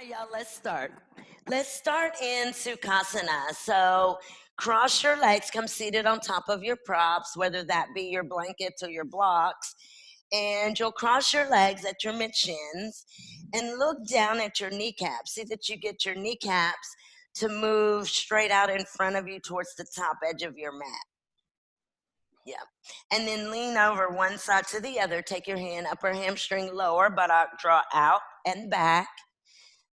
right, y'all, let's start. Let's start in Sukhasana. So cross your legs, come seated on top of your props, whether that be your blankets or your blocks. And you'll cross your legs at your mid shins and look down at your kneecaps. See that you get your kneecaps to move straight out in front of you towards the top edge of your mat. Yeah. And then lean over one side to the other. Take your hand, upper hamstring, lower buttock, draw out and back.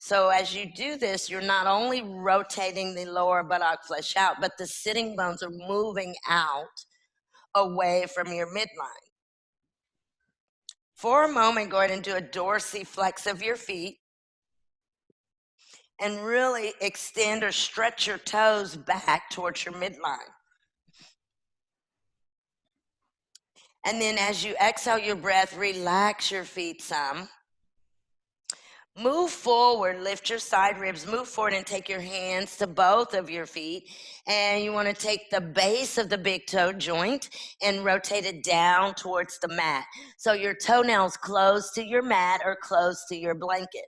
So as you do this, you're not only rotating the lower buttock flesh out, but the sitting bones are moving out away from your midline. For a moment, go ahead and do a dorsiflex of your feet and really extend or stretch your toes back towards your midline. And then as you exhale your breath, relax your feet some. Move forward, lift your side ribs, move forward and take your hands to both of your feet. And you want to take the base of the big toe joint and rotate it down towards the mat. So your toenails close to your mat or close to your blanket.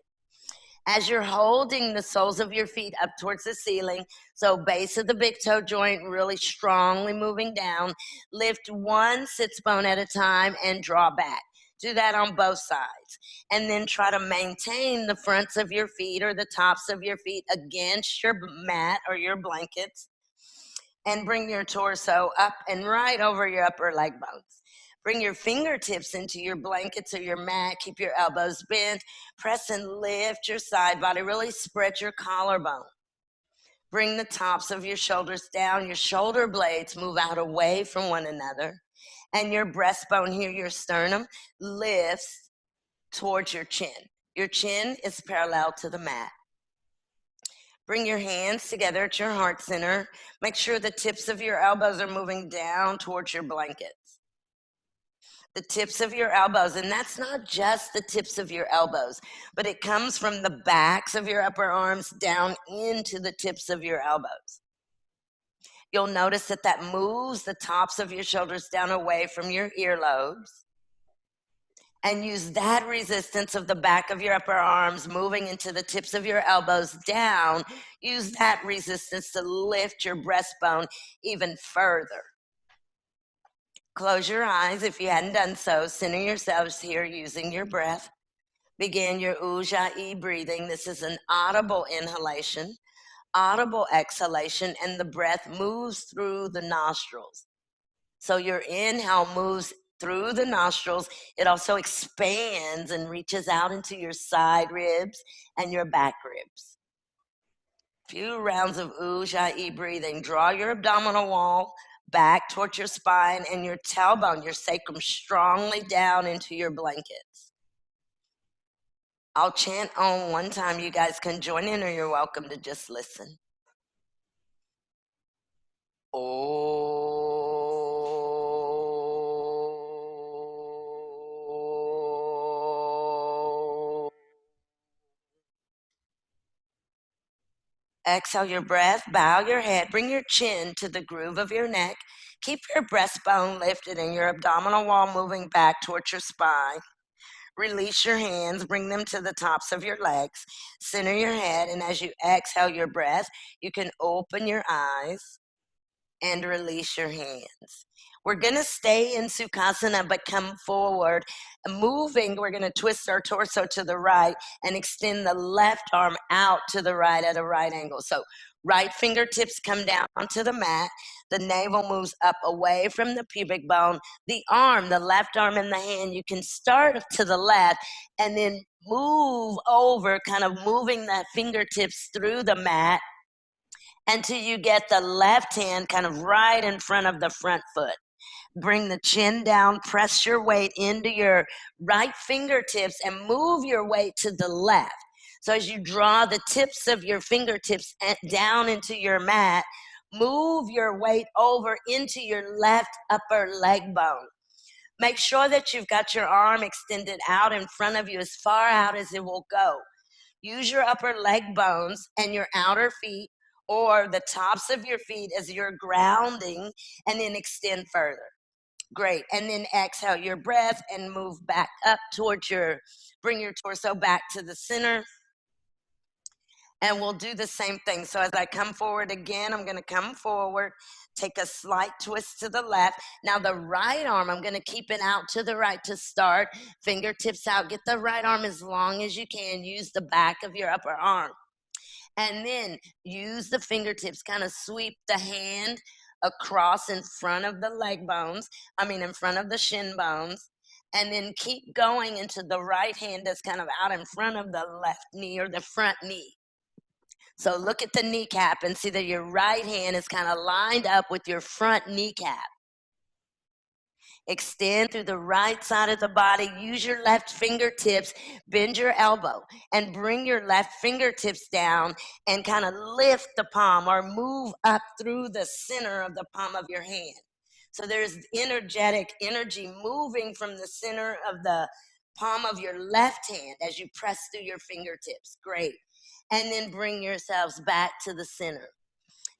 As you're holding the soles of your feet up towards the ceiling, so base of the big toe joint really strongly moving down, lift one sits bone at a time and draw back. Do that on both sides. And then try to maintain the fronts of your feet or the tops of your feet against your mat or your blankets. And bring your torso up and right over your upper leg bones. Bring your fingertips into your blankets or your mat. Keep your elbows bent. Press and lift your side body. Really spread your collarbone. Bring the tops of your shoulders down. Your shoulder blades move out away from one another. And your breastbone here, your sternum, lifts towards your chin. Your chin is parallel to the mat. Bring your hands together at your heart center. Make sure the tips of your elbows are moving down towards your blankets. The tips of your elbows, and that's not just the tips of your elbows, but it comes from the backs of your upper arms down into the tips of your elbows. You'll notice that that moves the tops of your shoulders down away from your earlobes. And use that resistance of the back of your upper arms moving into the tips of your elbows down. Use that resistance to lift your breastbone even further. Close your eyes if you hadn't done so. Center yourselves here using your breath. Begin your Ujjayi breathing. This is an audible inhalation, audible exhalation, and the breath moves through the nostrils. So your inhale moves through the nostrils. It also expands and reaches out into your side ribs and your back ribs. Few rounds of Ujjayi breathing. Draw your abdominal wall back towards your spine and your tailbone, your sacrum, strongly down into your blankets. I'll chant on one time. You guys can join in or you're welcome to just listen. Exhale your breath, bow your head, bring your chin to the groove of your neck. Keep your breastbone lifted and your abdominal wall moving back towards your spine. Release your hands, bring them to the tops of your legs. Center your head, and as you exhale your breath, you can open your eyes and release your hands. We're going to stay in Sukhasana, but come forward. Moving, we're going to twist our torso to the right and extend the left arm out to the right at a right angle. So right fingertips come down onto the mat. The navel moves up away from the pubic bone. The arm, the left arm and the hand, you can start to the left and then move over, kind of moving the fingertips through the mat until you get the left hand kind of right in front of the front foot. Bring the chin down, press your weight into your right fingertips and move your weight to the left. So as you draw the tips of your fingertips down into your mat, move your weight over into your left upper leg bone. Make sure that you've got your arm extended out in front of you as far out as it will go. Use your upper leg bones and your outer feet or the tops of your feet as you're grounding, and then extend further. Great. And then exhale your breath and move back up towards bring your torso back to the center. And we'll do the same thing. So as I come forward again, I'm going to come forward, take a slight twist to the left. Now the right arm, I'm going to keep it out to the right to start. Fingertips out. Get the right arm as long as you can. Use the back of your upper arm. And then use the fingertips, kind of sweep the hand across in front of the leg bones, in front of the shin bones. And then keep going into the right hand that's kind of out in front of the left knee or the front knee. So look at the kneecap and see that your right hand is kind of lined up with your front kneecap. Extend through the right side of the body. Use your left fingertips. Bend your elbow and bring your left fingertips down and kind of lift the palm or move up through the center of the palm of your hand. So there's energetic energy moving from the center of the palm of your left hand as you press through your fingertips. Great. And then bring yourselves back to the center.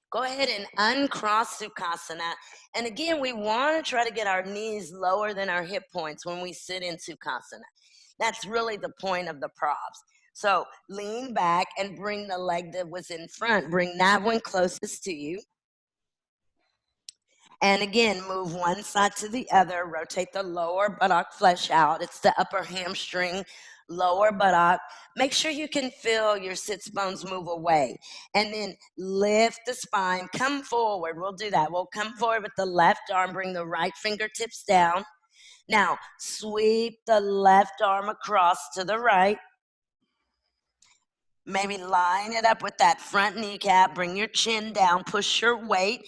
Go ahead and uncross Sukhasana. And again, we want to try to get our knees lower than our hip points when we sit in Sukhasana. That's really the point of the props. So lean back and bring the leg that was in front. Bring that one closest to you. And again, move one side to the other. Rotate the lower buttock flesh out. It's the upper hamstring, lower buttock. Make sure you can feel your sits bones move away. And then lift the spine. Come forward. We'll do that. We'll come forward with the left arm. Bring the right fingertips down. Now, sweep the left arm across to the right. Maybe line it up with that front kneecap. Bring your chin down. Push your weight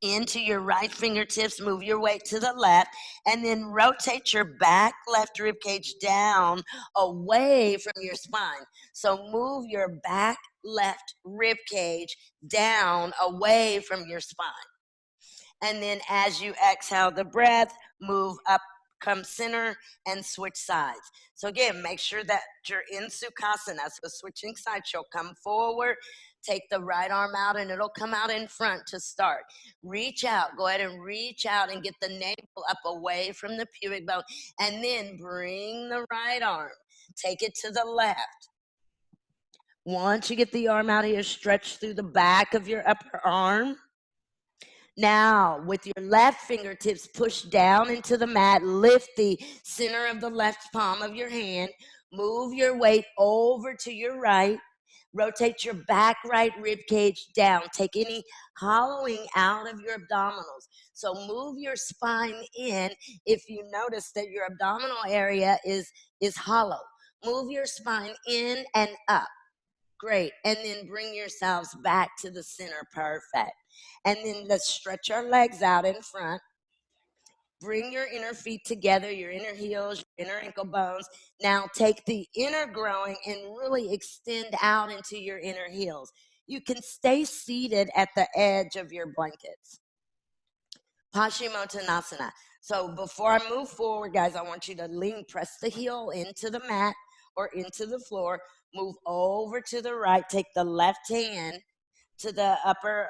into your right fingertips, move your weight to the left, and then rotate your back left rib cage down away from your spine. So move your back left rib cage down away from your spine. And then as you exhale the breath, move up, come center, and switch sides. So again, make sure that you're in Sukhasana. So switching sides, you'll come forward, take the right arm out, and it'll come out in front to start. Reach out. Go ahead and reach out and get the navel up away from the pubic bone. And then bring the right arm. Take it to the left. Once you get the arm out here, stretch through the back of your upper arm. Now, with your left fingertips, push down into the mat, lift the center of the left palm of your hand, move your weight over to your right, rotate your back right rib cage down, take any hollowing out of your abdominals. So move your spine in if you notice that your abdominal area is hollow. Move your spine in and up. Great. And then bring yourselves back to the center. Perfect. And then let's stretch our legs out in front. Bring your inner feet together, your inner heels, your inner ankle bones. Now take the inner growing and really extend out into your inner heels. You can stay seated at the edge of your blankets. Paschimottanasana. So before I move forward, guys, I want you to lean, press the heel into the mat or into the floor. Move over to the right. Take the left hand to the upper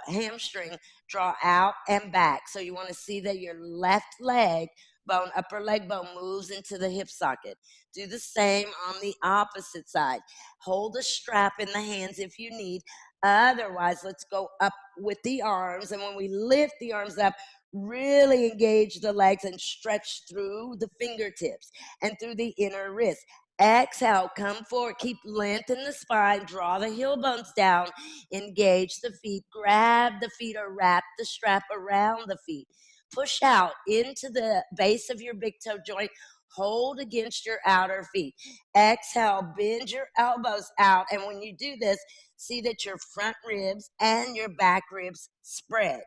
hamstring. Draw out and back. So you want to see that your left leg bone, upper leg bone, moves into the hip socket. Do the same on the opposite side. Hold a strap in the hands if you need. Otherwise, let's go up with the arms. And when we lift the arms up, really engage the legs and stretch through the fingertips and through the inner wrist. Exhale, come forward, keep length in the spine, draw the heel bones down, engage the feet, grab the feet or wrap the strap around the feet. Push out into the base of your big toe joint, hold against your outer feet. Exhale, bend your elbows out, and when you do this, see that your front ribs and your back ribs spread.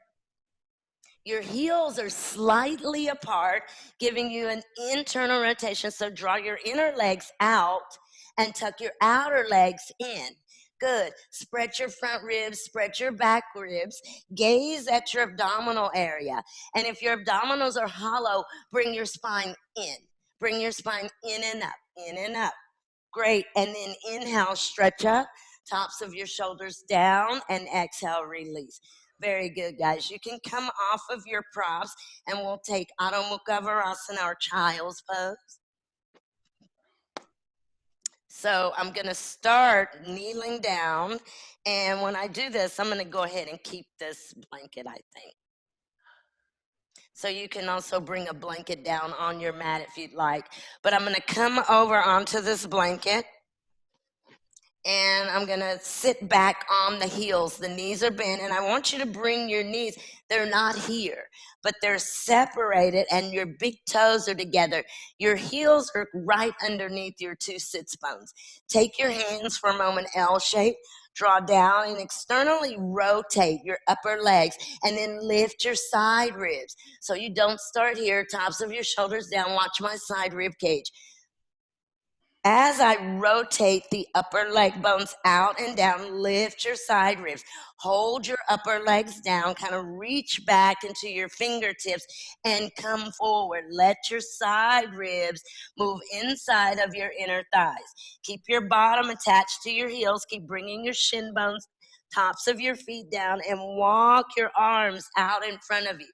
Your heels are slightly apart, giving you an internal rotation. So draw your inner legs out and tuck your outer legs in. Good. Spread your front ribs, spread your back ribs. Gaze at your abdominal area. And if your abdominals are hollow, bring your spine in. Bring your spine in and up, in and up. Great. And then inhale, stretch up, tops of your shoulders down, and exhale, release. Very good, guys. You can come off of your props, and we'll take Adho Mukha Virasana, our child's pose. So I'm going to start kneeling down. And when I do this, I'm going to go ahead and keep this blanket, I think. So you can also bring a blanket down on your mat if you'd like. But I'm going to come over onto this blanket. And I'm going to sit back on the heels. The knees are bent, and I want you to bring your knees. They're not here, but they're separated, and your big toes are together. Your heels are right underneath your two sits bones. Take your hands for a moment, L shape. Draw down and externally rotate your upper legs, and then lift your side ribs. So you don't start here, tops of your shoulders down. Watch my side rib cage. As I rotate the upper leg bones out and down, lift your side ribs. Hold your upper legs down, kind of reach back into your fingertips and come forward. Let your side ribs move inside of your inner thighs. Keep your bottom attached to your heels. Keep bringing your shin bones, tops of your feet down, and walk your arms out in front of you.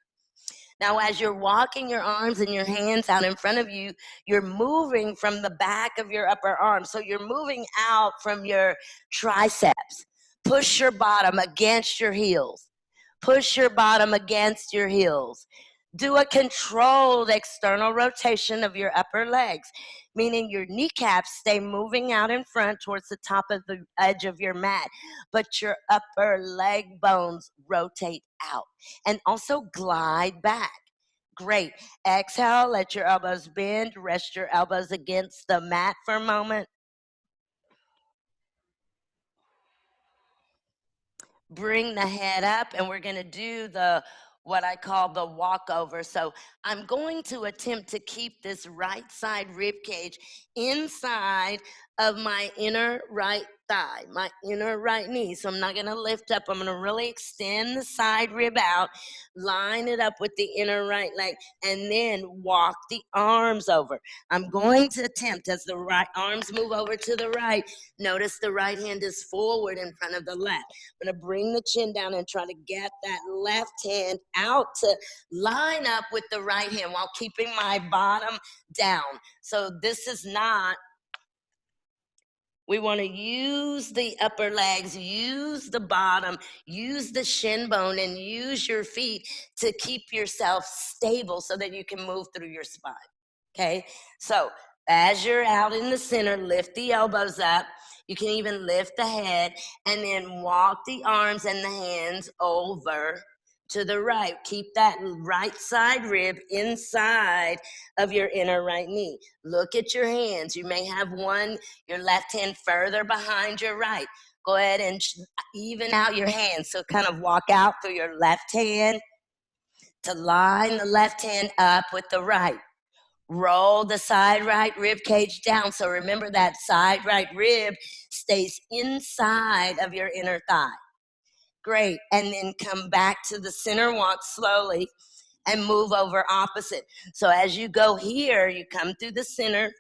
Now, as you're walking your arms and your hands out in front of you, you're moving from the back of your upper arm. So you're moving out from your triceps. Push your bottom against your heels. Push your bottom against your heels. Do a controlled external rotation of your upper legs, meaning your kneecaps stay moving out in front towards the top of the edge of your mat, but your upper leg bones rotate out and also glide back. Great. Exhale, let your elbows bend, rest your elbows against the mat for a moment. Bring the head up, and we're going to do what I call the walkover. So I'm going to attempt to keep this right side rib cage inside of my inner right thigh, my inner right knee. So I'm not going to lift up. I'm going to really extend the side rib out, line it up with the inner right leg, and then walk the arms over. I'm going to attempt, as the right arms move over to the right, notice the right hand is forward in front of the left. I'm going to bring the chin down and try to get that left hand out to line up with the right hand while keeping my bottom down. So this is not, we want to use the upper legs, use the bottom, use the shin bone, and use your feet to keep yourself stable so that you can move through your spine. Okay, so as you're out in the center, lift the elbows up. You can even lift the head and then walk the arms and the hands over to the right. Keep that right side rib inside of your inner right knee. Look at your hands. You may have your left hand further behind your right. Go ahead and even out your hands. So kind of walk out through your left hand to line the left hand up with the right. Roll the side right rib cage down. So remember that side right rib stays inside of your inner thigh. Great. And then come back to the center, walk slowly and move over opposite. So as you go here, you come through the center,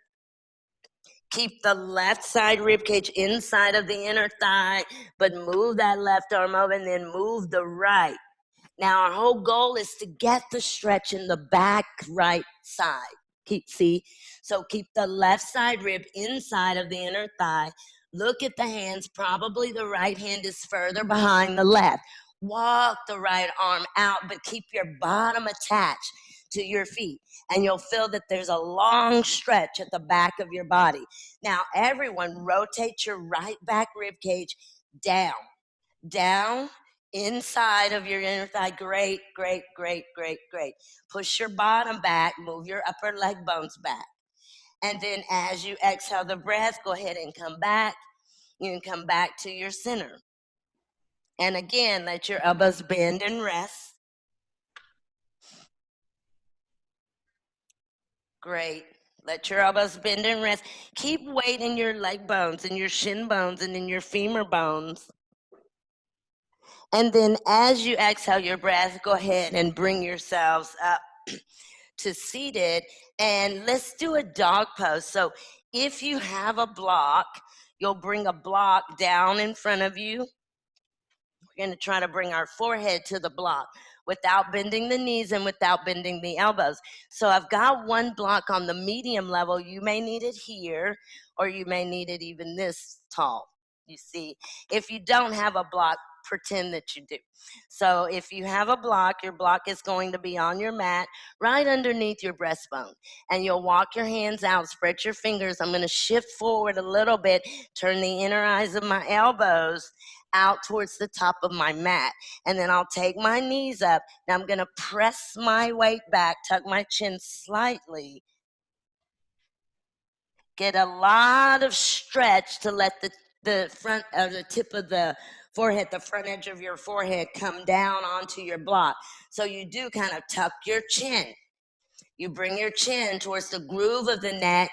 keep the left side rib cage inside of the inner thigh, but move that left arm over and then move the right. Now our whole goal is to get the stretch in the back right side. So keep the left side rib inside of the inner thigh. Look at the hands. Probably the right hand is further behind the left. Walk the right arm out, but keep your bottom attached to your feet. And you'll feel that there's a long stretch at the back of your body. Now, everyone, rotate your right back rib cage down, inside of your inner thigh. Great, great, great, great, great. Push your bottom back, move your upper leg bones back. And then as you exhale the breath, go ahead and come back. You can come back to your center. And again, let your elbows bend and rest. Great. Let your elbows bend and rest. Keep weight in your leg bones and your shin bones and in your femur bones. And then as you exhale your breath, go ahead and bring yourselves up to seated. And let's do a dog pose. So if you have a block, you'll bring a block down in front of you. We're going to try to bring our forehead to the block without bending the knees and without bending the elbows. So I've got one block on the medium level. You may need it here, or you may need it even this tall. You see, if you don't have a block, pretend that you do. So if you have a block, your block is going to be on your mat right underneath your breastbone. And you'll walk your hands out, spread your fingers. I'm going to shift forward a little bit, turn the inner eyes of my elbows out towards the top of my mat. And then I'll take my knees up. Now I'm going to press my weight back, tuck my chin slightly, get a lot of stretch to let the front of the tip of the forehead, the front edge of your forehead come down onto your block. So you do kind of tuck your chin. You bring your chin towards the groove of the neck,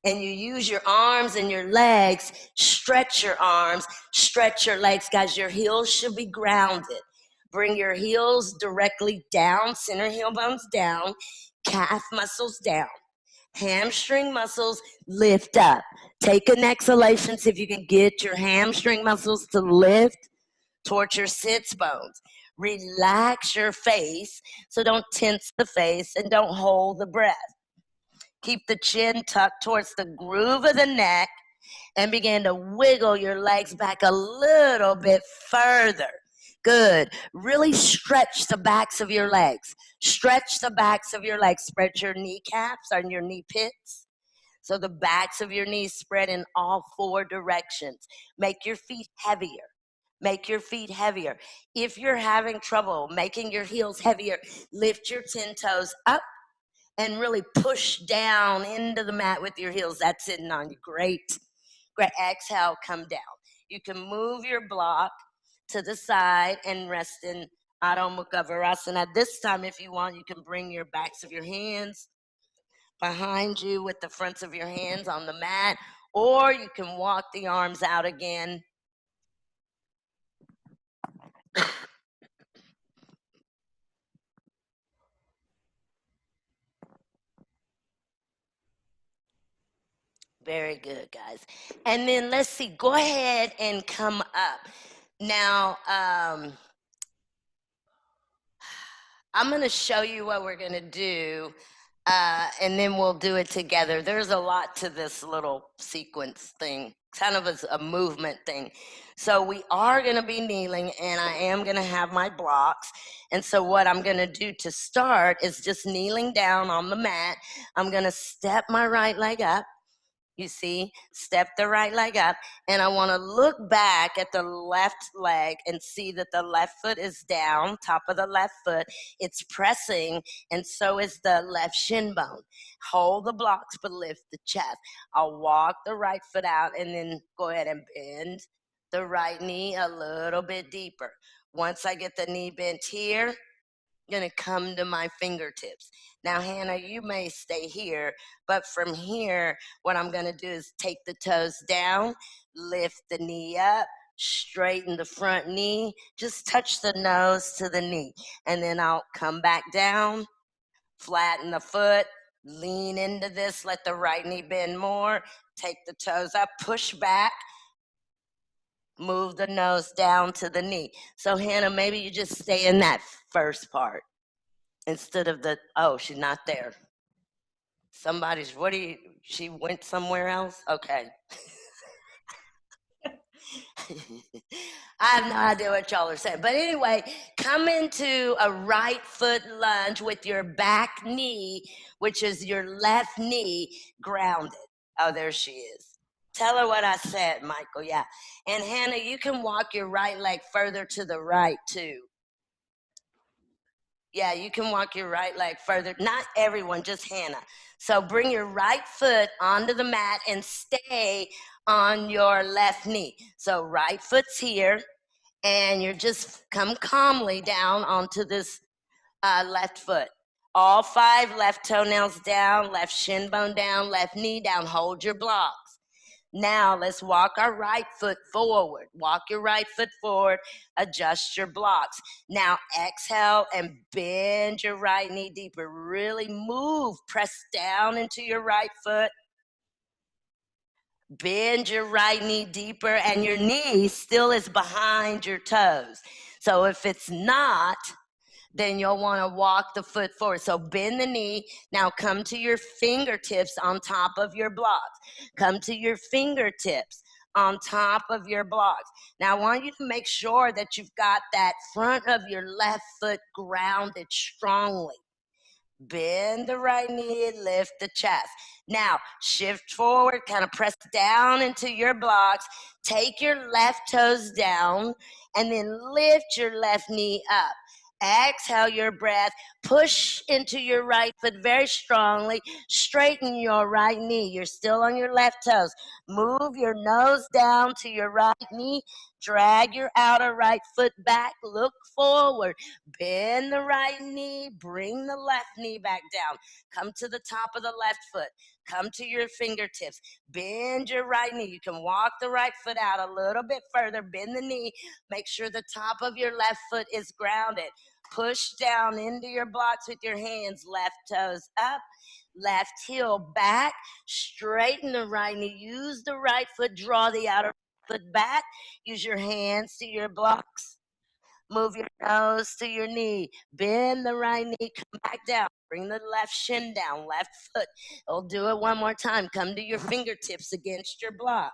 and you use your arms and your legs. Stretch your arms, stretch your legs. Guys, your heels should be grounded. Bring your heels directly down, center heel bones down, calf muscles down. Hamstring muscles lift up. Take an exhalation, see if you can get your hamstring muscles to lift towards your sits bones. Relax your face, so don't tense the face and don't hold the breath. Keep the chin tucked towards the groove of the neck and begin to wiggle your legs back a little bit further. Good. Really stretch the backs of your legs. Stretch the backs of your legs. Spread your kneecaps and your knee pits. So the backs of your knees spread in all four directions. Make your feet heavier. Make your feet heavier. If you're having trouble making your heels heavier, lift your 10 toes up and really push down into the mat with your heels. That's sitting on you. Great. Great. Exhale, come down. You can move your block to the side and rest in Adho Mukha Virasana. This time, if you want, you can bring your backs of your hands behind you with the fronts of your hands on the mat, or you can walk the arms out again. Very good, guys. And then let's see, go ahead and come up. Now, I'm going to show you what we're going to do, and then we'll do it together. There's a lot to this little sequence thing, kind of a movement thing. So we are going to be kneeling, and I am going to have my blocks. And so what I'm going to do to start is just kneeling down on the mat. I'm going to step my right leg up. You see, step the right leg up, and I want to look back at the left leg and see that the left foot is down, top of the left foot. It's pressing, and so is the left shin bone. Hold the blocks, but lift the chest. I'll walk the right foot out, and then go ahead and bend the right knee a little bit deeper. Once I get the knee bent here, going to come to my fingertips. Now, Hannah, you may stay here, but from here, what I'm going to do is take the toes down, lift the knee up, straighten the front knee, just touch the nose to the knee. And then I'll come back down, flatten the foot, lean into this, let the right knee bend more, take the toes up, push back, move the nose down to the knee. So Hannah, maybe you just stay in that first part instead of the, oh, she's not there. Somebody's, she went somewhere else? Okay. I have no idea what y'all are saying. But anyway, come into a right foot lunge with your back knee, which is your left knee, grounded. Oh, there she is. Tell her what I said, Michael. Yeah. And Hannah, you can walk your right leg further to the right, too. Yeah, you can walk your right leg further. Not everyone, just Hannah. So bring your right foot onto the mat and stay on your left knee. So right foot's here, and you're just come calmly down onto this left foot. All 5 left toenails down, left shin bone down, left knee down. Hold your blocks. Now let's walk our right foot forward. Walk your right foot forward, adjust your blocks. Now exhale and bend your right knee deeper. Really move, press down into your right foot. Bend your right knee deeper, and your knee still is behind your toes. So if it's not, then you'll want to walk the foot forward. So bend the knee. Now come to your fingertips on top of your blocks. Come to your fingertips on top of your blocks. Now I want you to make sure that you've got that front of your left foot grounded strongly. Bend the right knee, lift the chest. Now, shift forward, kind of press down into your blocks. Take your left toes down and then lift your left knee up. Exhale your breath. Push into your right foot very strongly. Straighten your right knee. You're still on your left toes. Move your nose down to your right knee. Drag your outer right foot back. Look forward. Bend the right knee. Bring the left knee back down. Come to the top of the left foot. Come to your fingertips. Bend your right knee. You can walk the right foot out a little bit further. Bend the knee. Make sure the top of your left foot is grounded. Push down into your blocks with your hands. Left toes up. Left heel back. Straighten the right knee. Use the right foot. Draw the outer foot back. Use your hands to your blocks. Move your nose to your knee. Bend the right knee. Come back down. Bring the left shin down. Left foot. We'll do it one more time. Come to your fingertips against your block.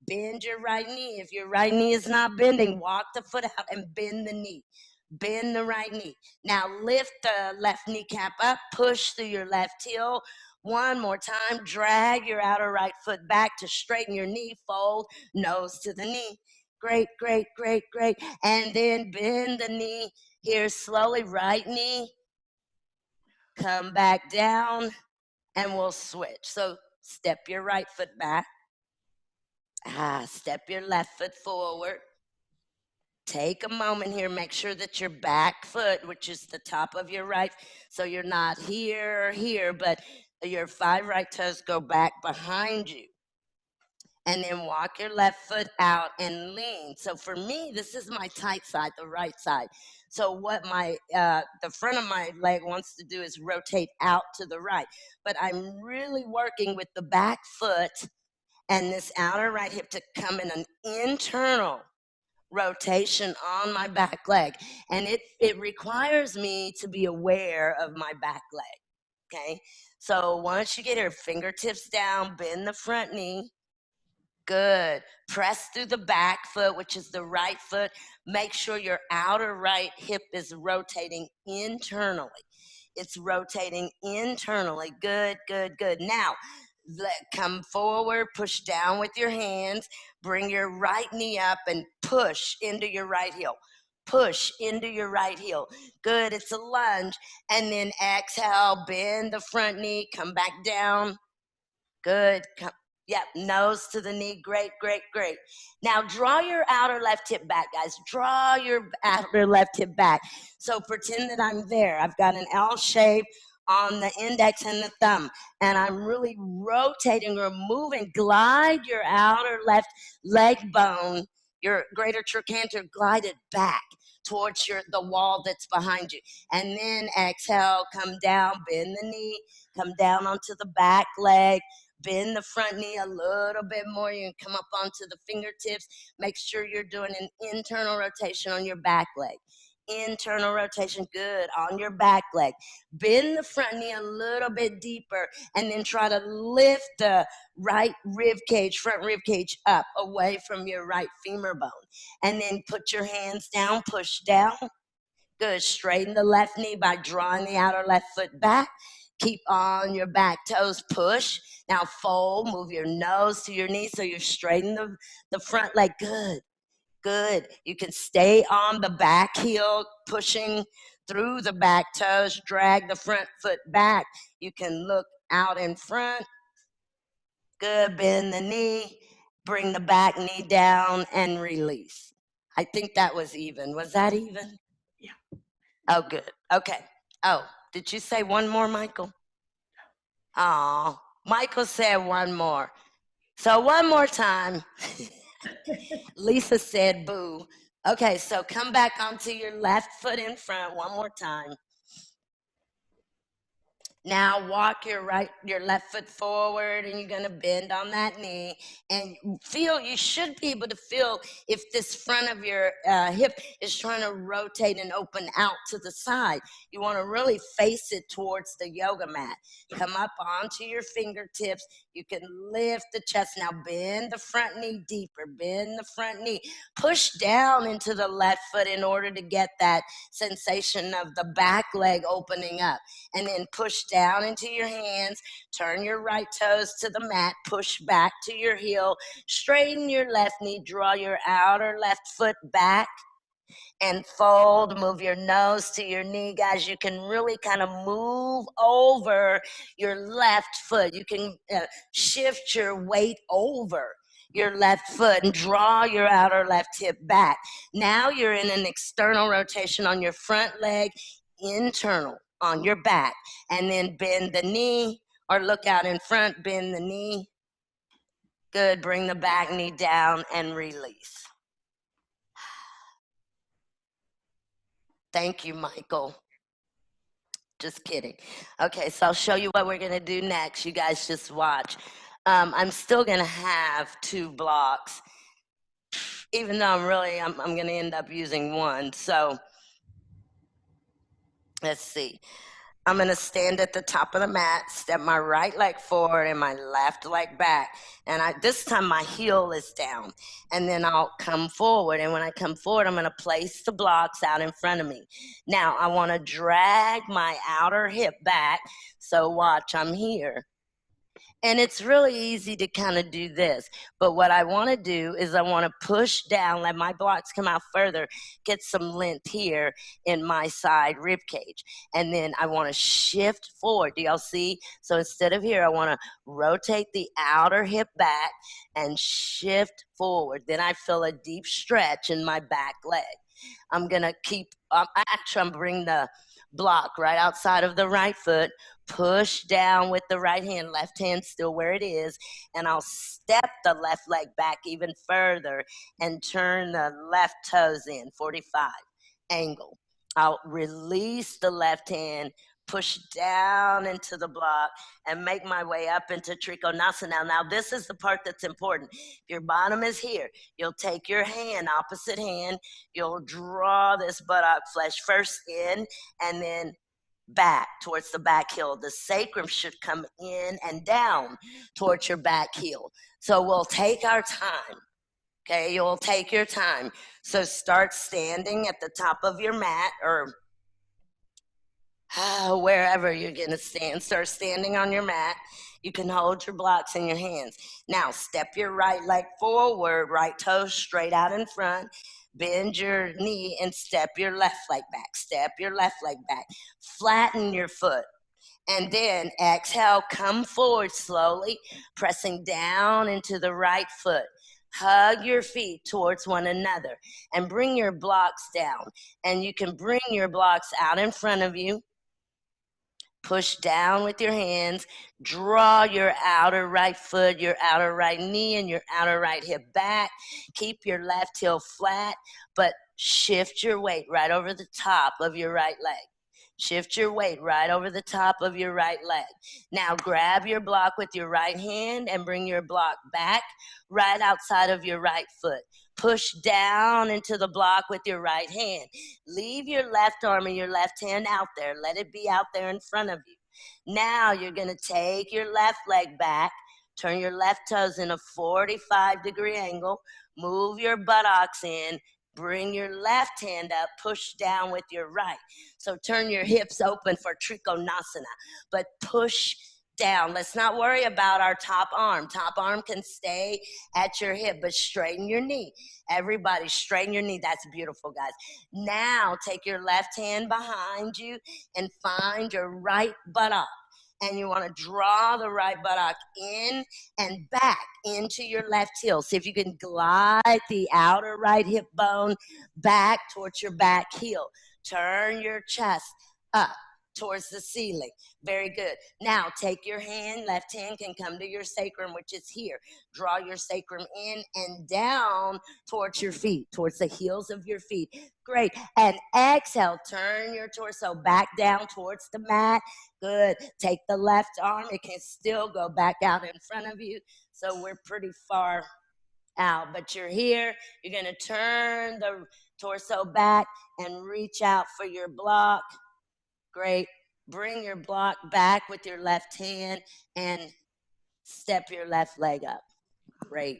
Bend your right knee. If your right knee is not bending, walk the foot out and bend the knee. Bend the right knee. Now lift the left kneecap up. Push through your left heel. One more time. Drag your outer right foot back to straighten your knee. Fold nose to the knee. Great, great, great, great. And then bend the knee here slowly. Right knee. Come back down and we'll switch. So step your right foot back. Step your left foot forward. Take a moment here. Make sure that your back foot, which is the top of your right, so you're not here or here, but your 5 right toes go back behind you. And then walk your left foot out and lean. So for me, this is my tight side, the right side. So what my the front of my leg wants to do is rotate out to the right. But I'm really working with the back foot and this outer right hip to come in an internal rotation on my back leg. And it requires me to be aware of my back leg. Okay. So once you get your fingertips down, bend the front knee. Good. Press through the back foot, which is the right foot. Make sure your outer right hip is rotating internally. It's rotating internally. Good, good, good. Now, come forward, push down with your hands. Bring your right knee up and push into your right heel. Push into your right heel. Good. It's a lunge. And then exhale, bend the front knee, come back down. Good. Yep, nose to the knee. Great, great, great. Now draw your outer left hip back, guys. Draw your outer left hip back. So pretend that I'm there. I've got an L shape on the index and the thumb, and I'm really rotating or moving. Glide your outer left leg bone, your greater trochanter, glide it back towards the wall that's behind you. And then exhale, come down, bend the knee, come down onto the back leg. Bend the front knee a little bit more. You can come up onto the fingertips. Make sure you're doing an internal rotation on your back leg. Internal rotation, good, on your back leg. Bend the front knee a little bit deeper and then try to lift the right rib cage, front rib cage up away from your right femur bone. And then put your hands down, push down. Good, straighten the left knee by drawing the outer left foot back. Keep on your back toes, push. Now fold, move your nose to your knee so you're straightening the front leg. Good, good. You can stay on the back heel, pushing through the back toes, drag the front foot back. You can look out in front. Good, bend the knee, bring the back knee down and release. I think that was even. Was that even? Yeah. Oh, good. Okay. Oh, did you say one more, Michael? Oh, Michael said one more. So one more time. Lisa said boo. Okay, so come back onto your left foot in front one more time. Now walk your left foot forward, and you're gonna bend on that knee, and you should be able to feel if this front of your hip is trying to rotate and open out to the side. You want to really face it towards the yoga mat. Come up onto your fingertips. You can lift the chest. Now bend the front knee deeper. Bend the front knee. Push down into the left foot in order to get that sensation of the back leg opening up. And then push down into your hands. Turn your right toes to the mat. Push back to your heel. Straighten your left knee. Draw your outer left foot back and fold. Move your nose to your knee, guys. You can really kind of move over your left foot. You can shift your weight over your left foot and draw your outer left hip back. Now you're in an external rotation on your front leg, internal on your back, and then bend the knee or look out in front, bend the knee. Good. Bring the back knee down and release. Thank you, Michael. Just kidding. Okay, so I'll show you what we're gonna do next. You guys just watch. I'm still gonna have 2 blocks, even though I'm gonna end up using 1. So let's see. I'm gonna stand at the top of the mat, step my right leg forward and my left leg back. And this time my heel is down. And then I'll come forward. And when I come forward, I'm gonna place the blocks out in front of me. Now I wanna drag my outer hip back. So watch, I'm here. And it's really easy to kind of do this. But what I want to do is I want to push down, let my blocks come out further, get some length here in my side rib cage. And then I want to shift forward. Do y'all see? So instead of here, I want to rotate the outer hip back and shift forward. Then I feel a deep stretch in my back leg. I'm going to I'm bring the block right outside of the right foot, push down with the right hand, left hand still where it is, and I'll step the left leg back even further and turn the left toes in, 45 angle. I'll release the left hand, push down into the block, and make my way up into Trikonasana. Now, this is the part that's important. If your bottom is here, you'll take your hand, opposite hand, you'll draw this buttock flesh first in, and then back towards the back heel. The sacrum should come in and down towards your back heel. So we'll take our time. Okay, you'll take your time. So start standing at the top of your mat or wherever you're going to stand. Start standing on your mat. You can hold your blocks in your hands. Now, step your right leg forward, right toe straight out in front. Bend your knee and step your left leg back. Step your left leg back. Flatten your foot. And then exhale, come forward slowly, pressing down into the right foot. Hug your feet towards one another and bring your blocks down. And you can bring your blocks out in front of you. Push down with your hands. Draw your outer right foot, your outer right knee, and your outer right hip back. Keep your left heel flat, but shift your weight right over the top of your right leg. Shift your weight right over the top of your right leg. Now grab your block with your right hand and bring your block back right outside of your right foot. Push down into the block with your right hand. Leave your left arm and your left hand out there. Let it be out there in front of you. Now you're going to take your left leg back, turn your left toes in a 45-degree angle, move your buttocks in, bring your left hand up, push down with your right. So turn your hips open for Trikonasana, but push down. Let's not worry about our top arm. Top arm can stay at your hip, but straighten your knee. Everybody straighten your knee. That's beautiful, guys. Now take your left hand behind you and find your right buttock. And you want to draw the right buttock in and back into your left heel. See if you can glide the outer right hip bone back towards your back heel. Turn your chest up. towards the ceiling. Very good. Now take your hand, left hand can come to your sacrum, which is here. Draw your sacrum in and down towards your feet, towards the heels of your feet. Great. And exhale, turn your torso back down towards the mat. Good. Take the left arm. It can still go back out in front of you. So we're pretty far out, but you're here. You're going to turn the torso back and reach out for your block. Great. Bring your block back with your left hand and step your left leg up. Great.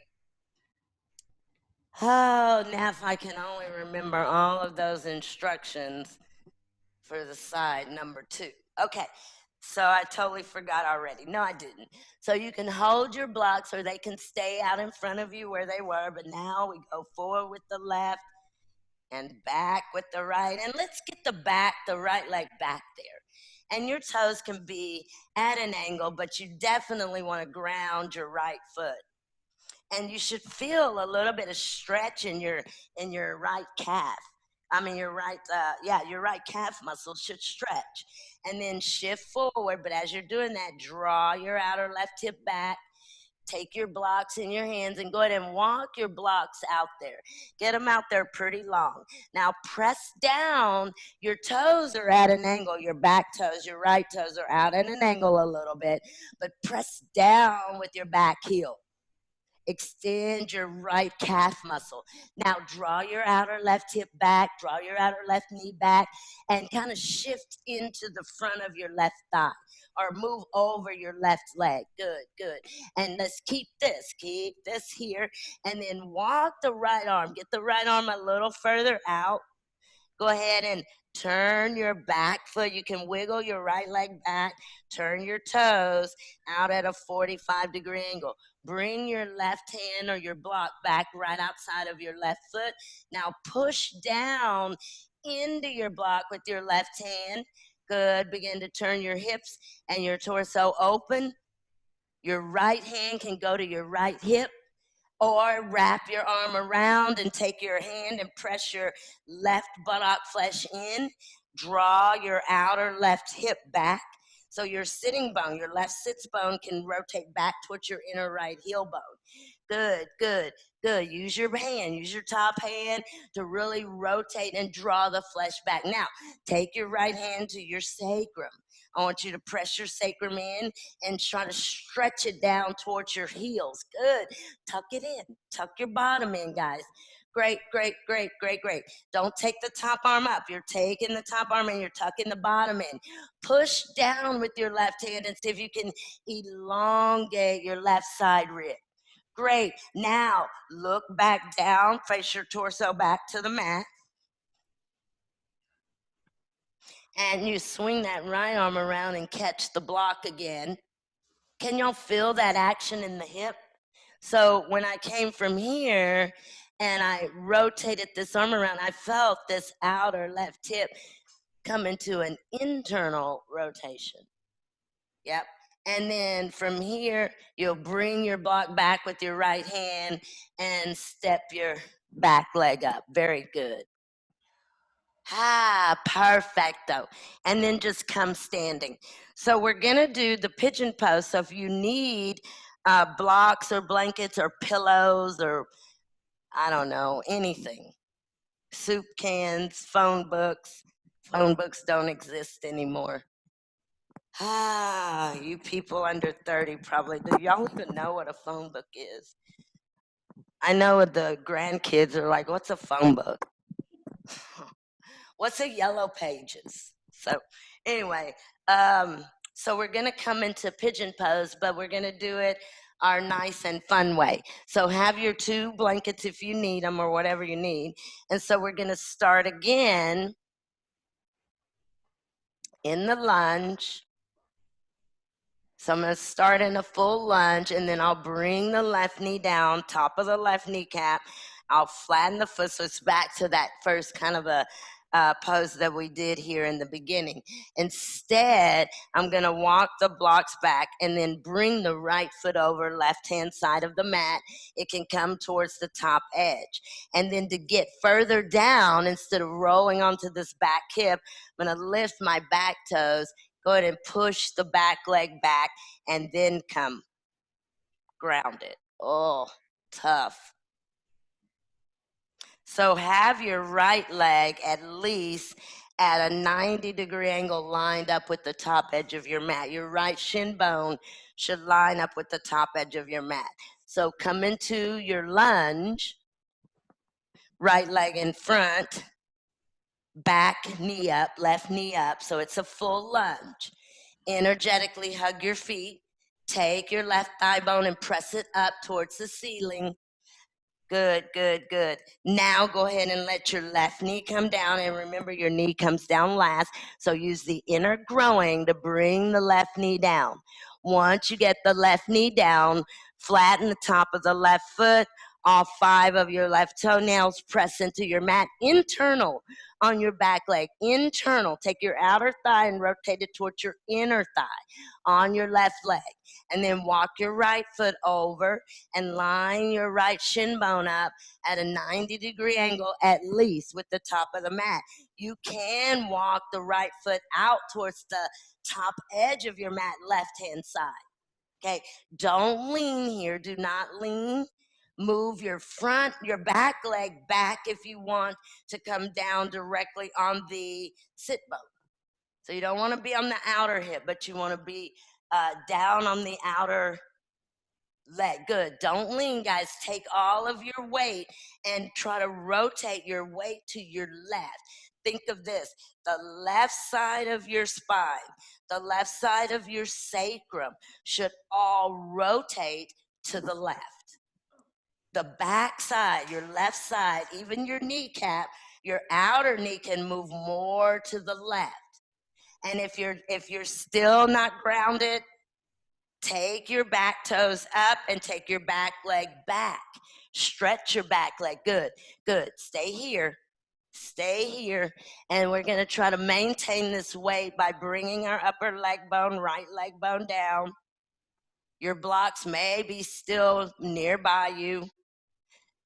Oh, now if I can only remember all of those instructions for the side number 2. Okay, so I totally forgot already. No, I didn't. So you can hold your blocks or they can stay out in front of you where they were, but now we go forward with the left and back with the right. And let's get the right leg back there. And your toes can be at an angle, but you definitely want to ground your right foot. And you should feel a little bit of stretch in your right calf. I mean, your right calf muscle should stretch. And then shift forward. But as you're doing that, draw your outer left hip back. Take your blocks in your hands and go ahead and walk your blocks out there. Get them out there pretty long. Now press down. Your toes are at an angle. Your back toes, your right toes are out at an angle a little bit. But press down with your back heel. Extend your right calf muscle. Now draw your outer left hip back, draw your outer left knee back, and kind of shift into the front of your left thigh or move over your left leg. Good, good. And let's keep this here, and then walk the right arm. Get the right arm a little further out. Go ahead and turn your back foot. You can wiggle your right leg back. Turn your toes out at a 45-degree angle. Bring your left hand or your block back right outside of your left foot. Now push down into your block with your left hand. Good. Begin to turn your hips and your torso open. Your right hand can go to your right hip. Or wrap your arm around and take your hand and press your left buttock flesh in. Draw your outer left hip back. So your sitting bone, your left sits bone can rotate back towards your inner right heel bone. Good, good, good. Use your hand, use your top hand to really rotate and draw the flesh back. Now, take your right hand to your sacrum. I want you to press your sacrum in and try to stretch it down towards your heels. Good. Tuck it in. Tuck your bottom in, guys. Great, great, great, great, great. Don't take the top arm up. You're taking the top arm and you're tucking the bottom in. Push down with your left hand and see if you can elongate your left side rib. Great. Now, look back down. Face your torso back to the mat. And you swing that right arm around and catch the block again. Can y'all feel that action in the hip? So when I came from here and I rotated this arm around, I felt this outer left hip come into an internal rotation. Yep. And then from here, you'll bring your block back with your right hand and step your back leg up. Very good. Ah, perfecto. And then just come standing. So we're going to do the pigeon pose. So if you need blocks or blankets or pillows or, I don't know, anything, soup cans, phone books. Phone books don't exist anymore. Ah, you people under 30 probably do. Y'all even know what a phone book is. I know the grandkids are like, what's a phone book? What's a yellow pages? So anyway, so we're going to come into pigeon pose, but we're going to do it our nice and fun way. So have your 2 blankets if you need them or whatever you need. And so we're going to start again in the lunge. So I'm going to start in a full lunge, and then I'll bring the left knee down, top of the left kneecap. I'll flatten the foot so it's back to that first kind of a pose that we did here in the beginning. Instead, I'm going to walk the blocks back and then bring the right foot over left-hand side of the mat. It can come towards the top edge. And then to get further down, instead of rolling onto this back hip, I'm going to lift my back toes, go ahead and push the back leg back, and then come grounded. Oh, tough. So have your right leg at least at a 90-degree angle lined up with the top edge of your mat. Your right shin bone should line up with the top edge of your mat. So come into your lunge, right leg in front, back knee up, left knee up. So it's a full lunge. Energetically hug your feet. Take your left thigh bone and press it up towards the ceiling. Good, good, good. Now go ahead and let your left knee come down, and remember your knee comes down last. So use the inner growing to bring the left knee down. Once you get the left knee down, flatten the top of the left foot, all 5 of your left toenails, press into your mat, internal on your back leg, internal. Take your outer thigh and rotate it towards your inner thigh on your left leg. And then walk your right foot over and line your right shin bone up at a 90-degree angle at least with the top of the mat. You can walk the right foot out towards the top edge of your mat, left-hand side. Okay, don't lean here. Do not lean. Move your back leg back if you want to come down directly on the sit bone. So you don't want to be on the outer hip, but you want to be down on the outer leg. Good. Don't lean, guys. Take all of your weight and try to rotate your weight to your left. Think of this. The left side of your spine, the left side of your sacrum should all rotate to the left. The back side, your left side, even your kneecap, your outer knee can move more to the left. And if you're still not grounded, take your back toes up and take your back leg back. Stretch your back leg. Good, good. Stay here. Stay here. And we're going to try to maintain this weight by bringing our upper leg bone, right leg bone down. Your blocks may be still nearby you.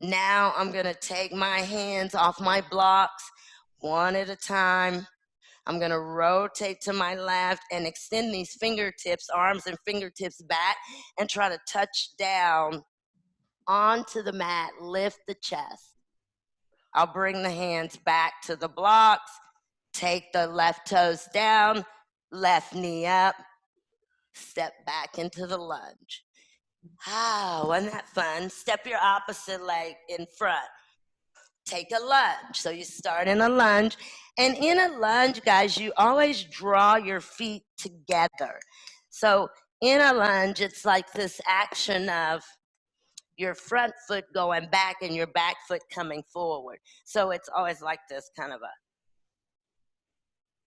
Now I'm going to take my hands off my blocks one at a time. I'm going to rotate to my left and extend these fingertips, arms and fingertips back, and try to touch down onto the mat, lift the chest. I'll bring the hands back to the blocks, take the left toes down, left knee up, step back into the lunge. Ah, wasn't that fun? Step your opposite leg in front. Take a lunge. So you start in a lunge. And in a lunge, guys, you always draw your feet together. So in a lunge, it's like this action of your front foot going back and your back foot coming forward. So it's always like this kind of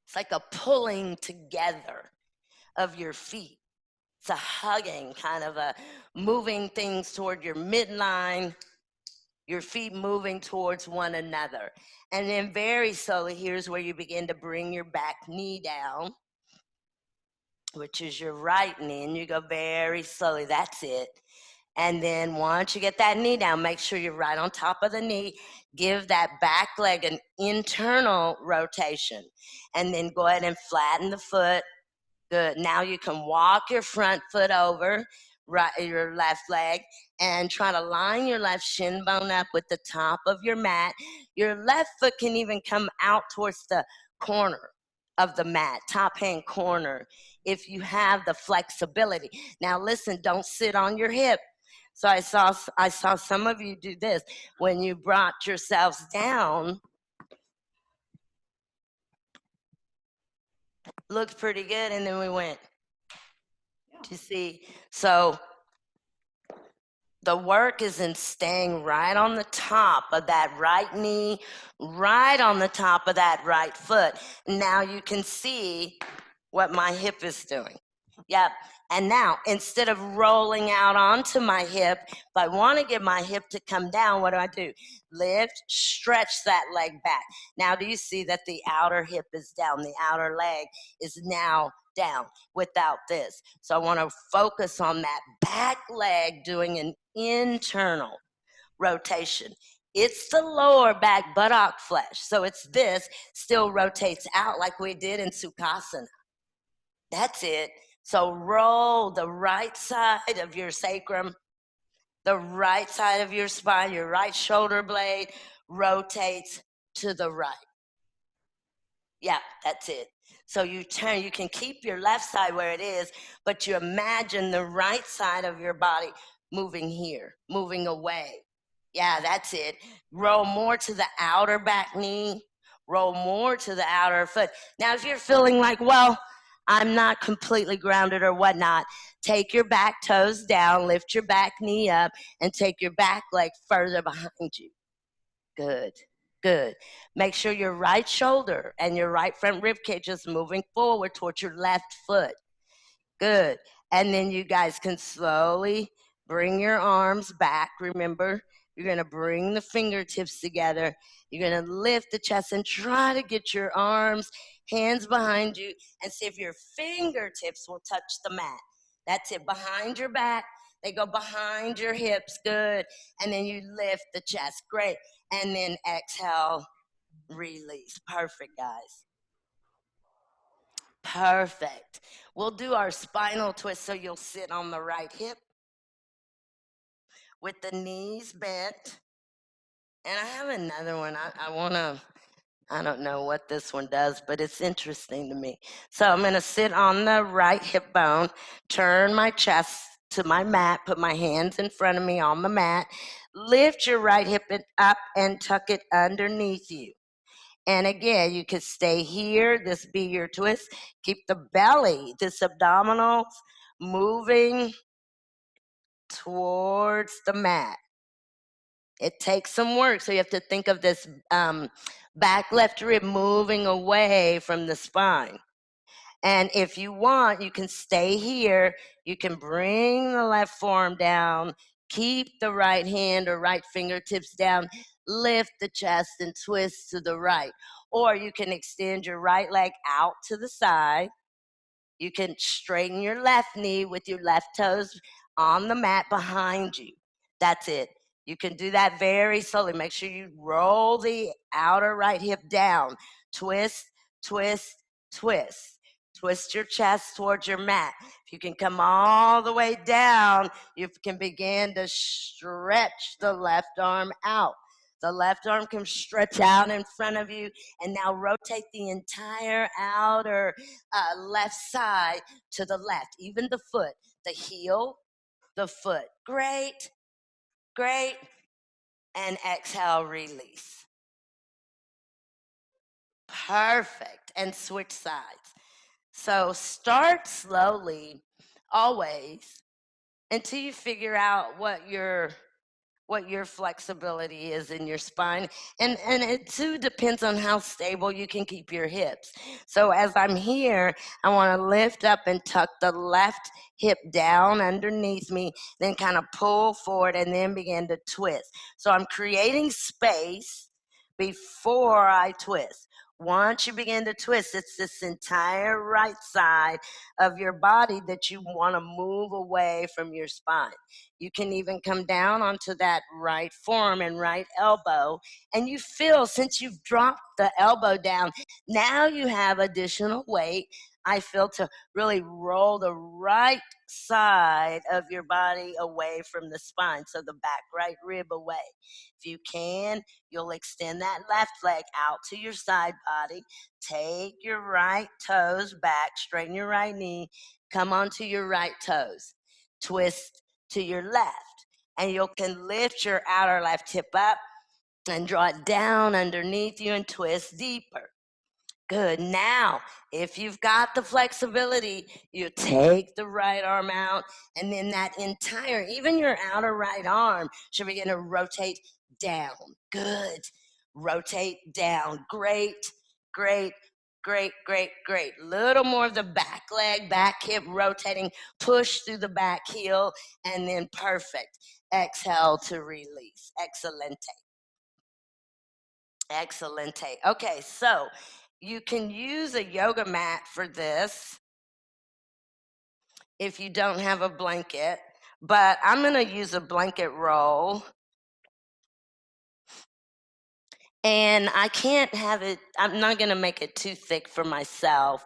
it's like a pulling together of your feet. It's a hugging, kind of a moving things toward your midline, your feet moving towards one another. And then very slowly, here's where you begin to bring your back knee down, which is your right knee, and you go very slowly. That's it. And then once you get that knee down, make sure you're right on top of the knee. Give that back leg an internal rotation. And then go ahead and flatten the foot. Good. Now you can walk your front foot over your left leg and try to line your left shin bone up with the top of your mat. Your left foot can even come out towards the corner of the mat, top hand corner, if you have the flexibility. Now listen, don't sit on your hip. So I saw some of you do this. When you brought yourselves down, looked pretty good, and then we went. Do you see? So the work is in staying right on the top of that right knee, right on the top of that right foot. Now you can see what my hip is doing. Yep. And now, instead of rolling out onto my hip, if I want to get my hip to come down, what do? Lift, stretch that leg back. Now, do you see that the outer hip is down? The outer leg is now down without this. So I want to focus on that back leg doing an internal rotation. It's the lower back buttock flesh. So it's this still rotates out like we did in Sukhasana. That's it. So roll the right side of your sacrum, the right side of your spine, your right shoulder blade rotates to the right. Yeah, that's it. So you turn, you can keep your left side where it is, but you imagine the right side of your body moving here, moving away. Yeah, that's it. Roll more to the outer back knee, roll more to the outer foot. Now, if you're feeling like, well, I'm not completely grounded or whatnot, take your back toes down, lift your back knee up, and take your back leg further behind you. Good. Good. Make sure your right shoulder and your right front rib cage is moving forward towards your left foot. Good. And then you guys can slowly bring your arms back. Remember, you're going to bring the fingertips together. You're going to lift the chest and try to get your arms, hands behind you, and see if your fingertips will touch the mat. That's it. Behind your back. They go behind your hips. Good. And then you lift the chest. Great. And then exhale, release. Perfect, guys. Perfect. We'll do our spinal twist so you'll sit on the right hip with the knees bent. And I have another one. I don't know what this one does, but it's interesting to me. So I'm going to sit on the right hip bone, turn my chest to my mat, put my hands in front of me on the mat, lift your right hip up and tuck it underneath you. And again, you could stay here. This be your twist. Keep the belly, this abdominals moving towards the mat. It takes some work. So you have to think of this back left rib moving away from the spine. And if you want, you can stay here. You can bring the left forearm down, keep the right hand or right fingertips down, lift the chest and twist to the right. Or you can extend your right leg out to the side. You can straighten your left knee with your left toes on the mat behind you. That's it. You can do that very slowly. Make sure you roll the outer right hip down. Twist, twist, twist. Twist your chest towards your mat. If you can come all the way down, you can begin to stretch the left arm out. The left arm can stretch out in front of you, and now rotate the entire outer left side to the left, even the foot, the heel, the foot. Great, great. And exhale, release. Perfect. And switch sides. So start slowly, always, until you figure out what your flexibility is in your spine, and it too depends on how stable you can keep your hips. So as I'm here, I want to lift up and tuck the left hip down underneath me, then kind of pull forward and then begin to twist. So I'm creating space before I twist. Once you begin to twist, it's this entire right side of your body that you want to move away from your spine. You can even come down onto that right forearm and right elbow, and you feel, since you've dropped the elbow down, now you have additional weight. I feel to really roll the right side of your body away from the spine, so the back right rib away. If you can, you'll extend that left leg out to your side body. Take your right toes back, straighten your right knee, come onto your right toes. Twist to your left, and you can lift your outer left hip up and draw it down underneath you and twist deeper. Good. Now, if you've got the flexibility, you take the right arm out, and then that entire, even your outer right arm, should begin to rotate down. Good. Rotate down. Great, great. Great, great, great. Little more of the back leg, back hip rotating. Push through the back heel, and then perfect. Exhale to release. Excelente. Excelente. Okay, so you can use a yoga mat for this if you don't have a blanket, but I'm going to use a blanket roll. And I can't have it, I'm not going to make it too thick for myself,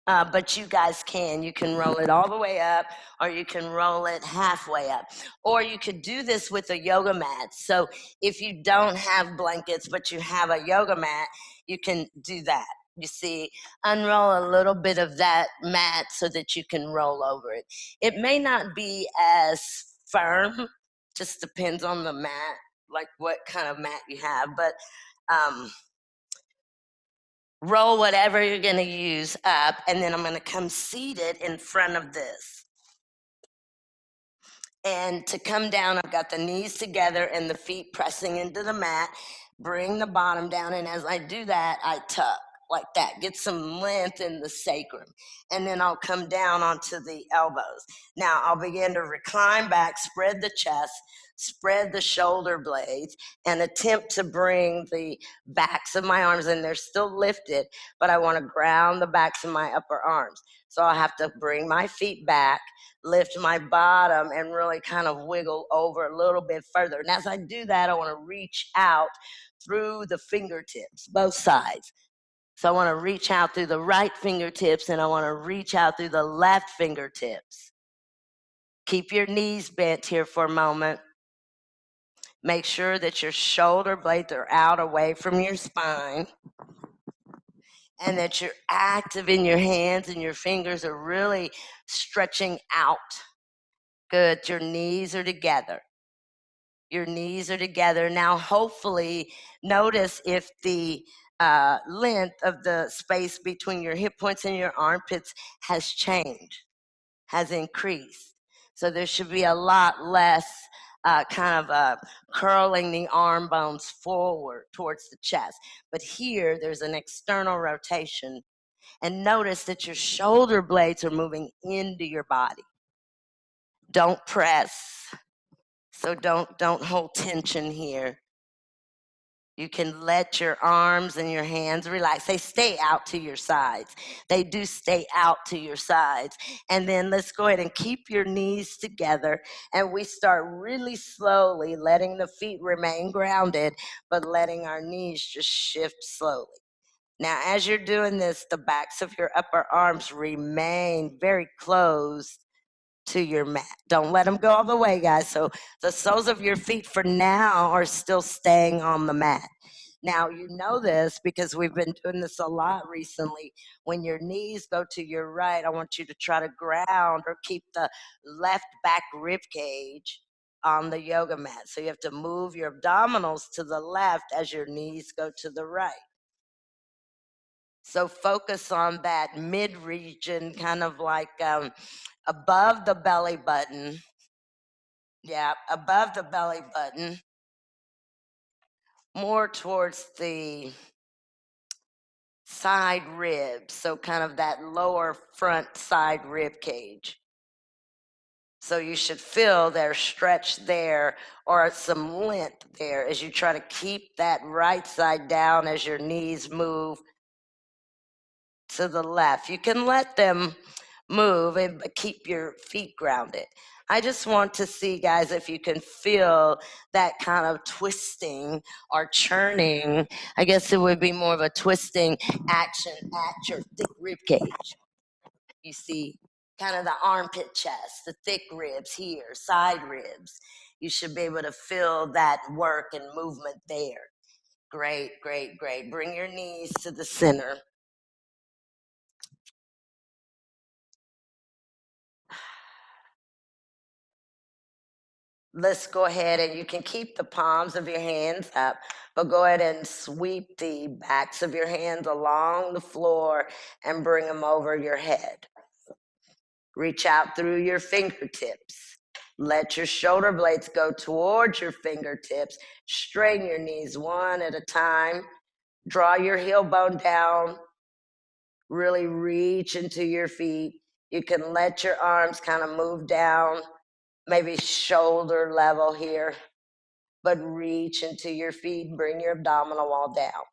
but you guys can. You can roll it all the way up, or you can roll it halfway up. Or you could do this with a yoga mat. So if you don't have blankets, but you have a yoga mat, you can do that. You see, unroll a little bit of that mat so that you can roll over it. It may not be as firm, just depends on the mat, like what kind of mat you have. But um, roll whatever you're going to use up, and then I'm going to come seated in front of this. And to come down, I've got the knees together and the feet pressing into the mat. Bring the bottom down, and as I do that, I tuck like that. Get some length in the sacrum. And then I'll come down onto the elbows. Now I'll begin to recline back, spread the chest, spread the shoulder blades, and attempt to bring the backs of my arms, and they're still lifted, but I want to ground the backs of my upper arms. So I'll have to bring my feet back, lift my bottom, and really kind of wiggle over a little bit further. And as I do that, I want to reach out through the fingertips, both sides. So I want to reach out through the right fingertips, and I want to reach out through the left fingertips. Keep your knees bent here for a moment. Make sure that your shoulder blades are out away from your spine, and that you're active in your hands and your fingers are really stretching out. Good. Your knees are together. Your knees are together. Now, hopefully, notice if the length of the space between your hip points and your armpits has changed, has increased. So there should be a lot less curling the arm bones forward towards the chest. But here, there's an external rotation. And notice that your shoulder blades are moving into your body. Don't press. So don't hold tension here. You can let your arms and your hands relax. They stay out to your sides. They do stay out to your sides. And then let's go ahead and keep your knees together. And we start really slowly letting the feet remain grounded, but letting our knees just shift slowly. Now, as you're doing this, the backs of your upper arms remain very closed to your mat. Don't let them go all the way, guys. So the soles of your feet for now are still staying on the mat. Now, you know this because we've been doing this a lot recently. When your knees go to your right, I want you to try to ground or keep the left back rib cage on the yoga mat. So you have to move your abdominals to the left as your knees go to the right. So focus on that mid region, kind of like above the belly button. Yeah, above the belly button, more towards the side ribs. So kind of that lower front side rib cage. So you should feel their stretch there or some length there as you try to keep that right side down as your knees move to the left. You can let them move and keep your feet grounded. I just want to see, guys, if you can feel that kind of twisting or churning. I guess it would be more of a twisting action at your thick rib cage. You see, kind of the armpit chest, the thick ribs here, side ribs. You should be able to feel that work and movement there. Great, great, great. Bring your knees to the center. Let's go ahead, and you can keep the palms of your hands up, but go ahead and sweep the backs of your hands along the floor and bring them over your head. Reach out through your fingertips. Let your shoulder blades go towards your fingertips. Straighten your knees one at a time. Draw your heel bone down. Really reach into your feet. You can let your arms kind of move down, maybe shoulder level here, but reach into your feet. Bring your abdominal wall down.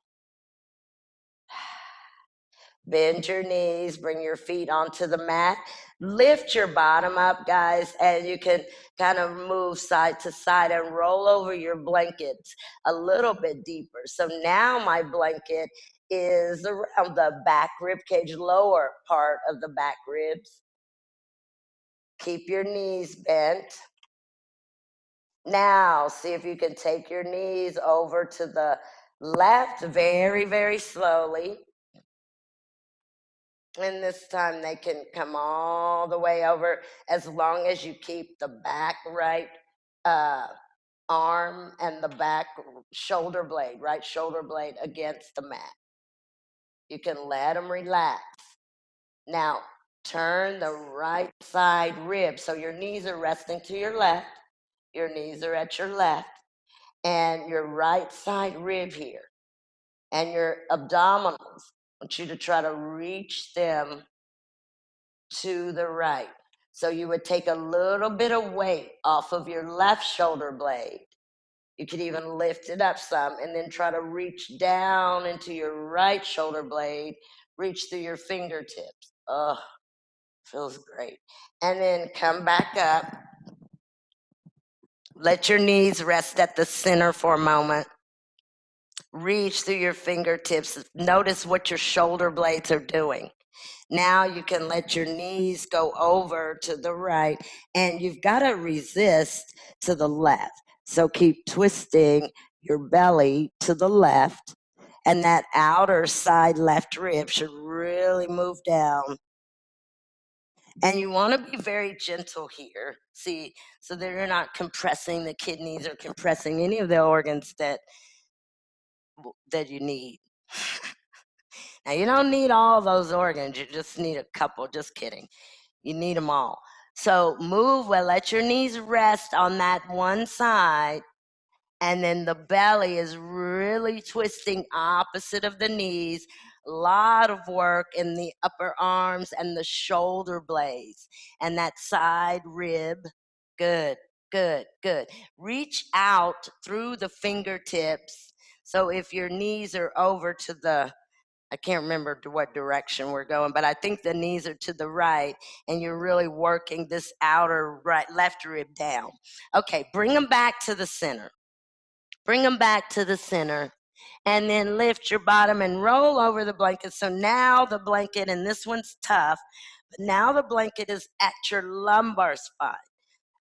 Bend your knees, bring your feet onto the mat. Lift your bottom up, guys, and you can kind of move side to side and roll over your blankets a little bit deeper. So now my blanket is around the back rib cage, lower part of the back ribs. Keep your knees bent. Now, see if you can take your knees over to the left very, very slowly. And this time they can come all the way over as long as you keep the back right arm and the back shoulder blade, right shoulder blade against the mat. You can let them relax. Now, turn the right side rib. So your knees are resting to your left. Your knees are at your left. And your right side rib here. And your abdominals. I want you to try to reach them to the right. So you would take a little bit of weight off of your left shoulder blade. You could even lift it up some and then try to reach down into your right shoulder blade, reach through your fingertips. Oh, feels great. And then come back up. Let your knees rest at the center for a moment. Reach through your fingertips. Notice what your shoulder blades are doing. Now you can let your knees go over to the right, and you've got to resist to the left. So keep twisting your belly to the left, and that outer side left rib should really move down. And you want to be very gentle here. See, so that you're not compressing the kidneys or compressing any of the organs that you need. Now, you don't need all those organs. You just need a couple. Just kidding. You need them all. So move well. Let your knees rest on that one side. And then the belly is really twisting opposite of the knees. A lot of work in the upper arms and the shoulder blades and that side rib. Good, good, good. Reach out through the fingertips. So if your knees are over to the, I can't remember what direction we're going, but I think the knees are to the right, and you're really working this outer right, left rib down. Okay, bring them back to the center. Bring them back to the center, and then lift your bottom and roll over the blanket. So now the blanket, and this one's tough, but now the blanket is at your lumbar spine.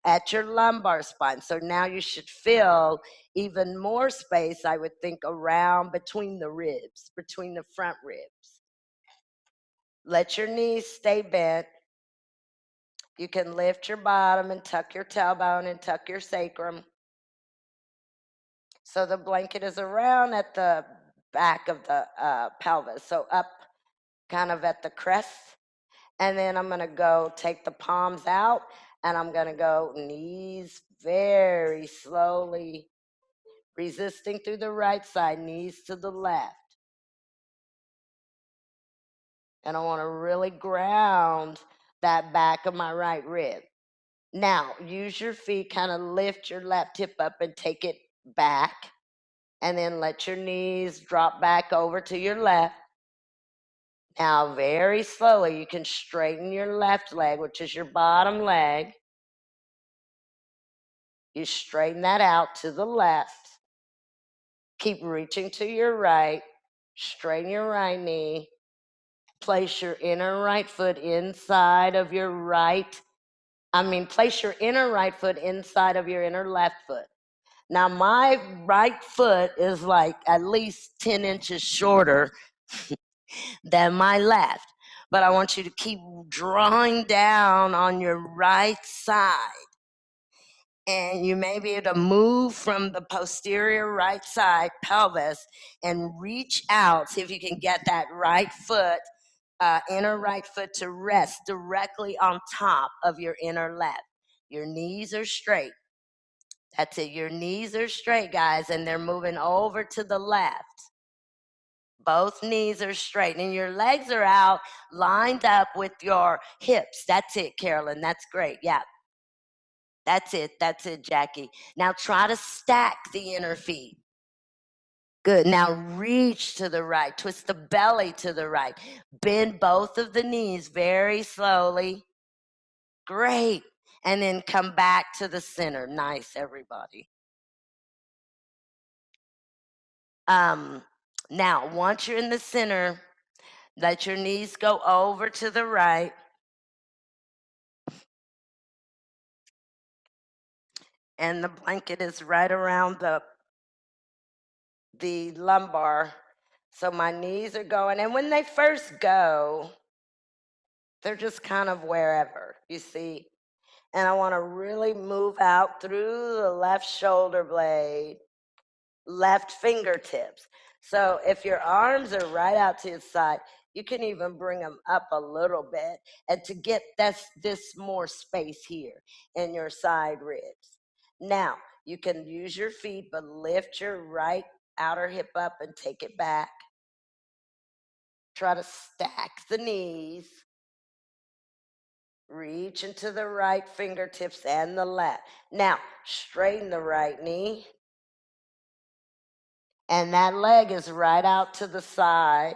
At your lumbar spine. So now you should feel even more space, I would think, around between the ribs, between the front ribs. Let your knees stay bent. You can lift your bottom and tuck your tailbone and tuck your sacrum. So the blanket is around at the back of the pelvis. So up kind of at the crest. And then I'm going to go take the palms out, and I'm going to go knees very slowly, resisting through the right side, knees to the left. And I want to really ground that back of my right rib. Now, use your feet, kind of lift your left hip up and take it back. And then let your knees drop back over to your left. Now, very slowly, you can straighten your left leg, which is your bottom leg. You straighten that out to the left. Keep reaching to your right. Straighten your right knee. Place your inner right foot inside of your place your inner right foot inside of your inner left foot. Now, my right foot is like at least 10 inches shorter than my left. But I want you to keep drawing down on your right side. And you may be able to move from the posterior right side pelvis and reach out. See if you can get that right foot, inner right foot, to rest directly on top of your inner left. Your knees are straight. That's it. Your knees are straight, guys, and they're moving over to the left. Both knees are straight and your legs are out, lined up with your hips. That's it, Carolyn. That's great. Yeah. That's it. That's it, Jackie. Now try to stack the inner feet. Good. Now reach to the right. Twist the belly to the right. Bend both of the knees very slowly. Great. And then come back to the center. Nice, everybody. Now, once you're in the center, let your knees go over to the right. And the blanket is right around the lumbar. So my knees are going. And when they first go, they're just kind of wherever, you see. And I want to really move out through the left shoulder blade, left fingertips. So if your arms are right out to the side, you can even bring them up a little bit and to get this more space here in your side ribs. Now, you can use your feet, but lift your right outer hip up and take it back. Try to stack the knees. Reach into the right fingertips and the left. Now, straighten the right knee. And that leg is right out to the side.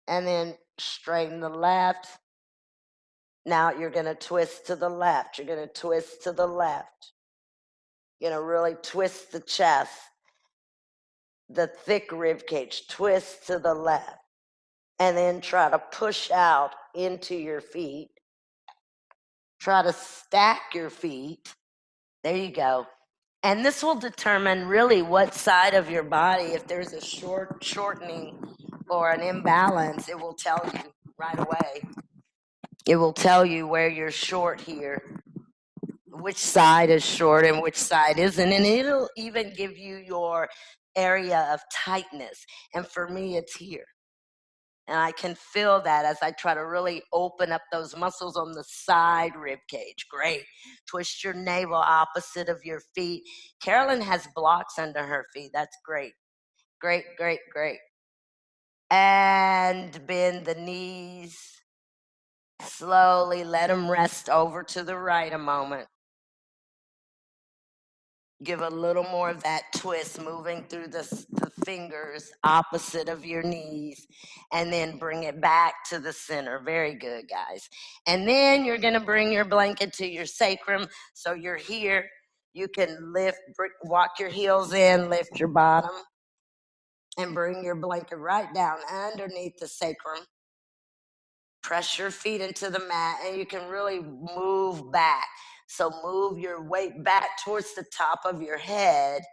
And then straighten the left. Now you're going to twist to the left. You're going to twist to the left. You're going to really twist the chest, the thick rib cage. Twist to the left. And then try to push out into your feet. Try to stack your feet. There you go. And this will determine really what side of your body, if there's a shortening or an imbalance, it will tell you right away. It will tell you where you're short here, which side is short and which side isn't. And it'll even give you your area of tightness. And for me, it's here. And I can feel that as I try to really open up those muscles on the side rib cage. Great. Twist your navel opposite of your feet. Carolyn has blocks under her feet. That's great. Great, great, great. And bend the knees. Slowly let them rest over to the right a moment. Give a little more of that twist, moving through the fingers opposite of your knees, and then bring it back to the center. Very good, guys. And then you're going to bring your blanket to your sacrum. So you're here. You can lift, walk your heels in, lift your bottom, and bring your blanket right down underneath the sacrum. Press your feet into the mat, and you can really move back. So move your weight back towards the top of your head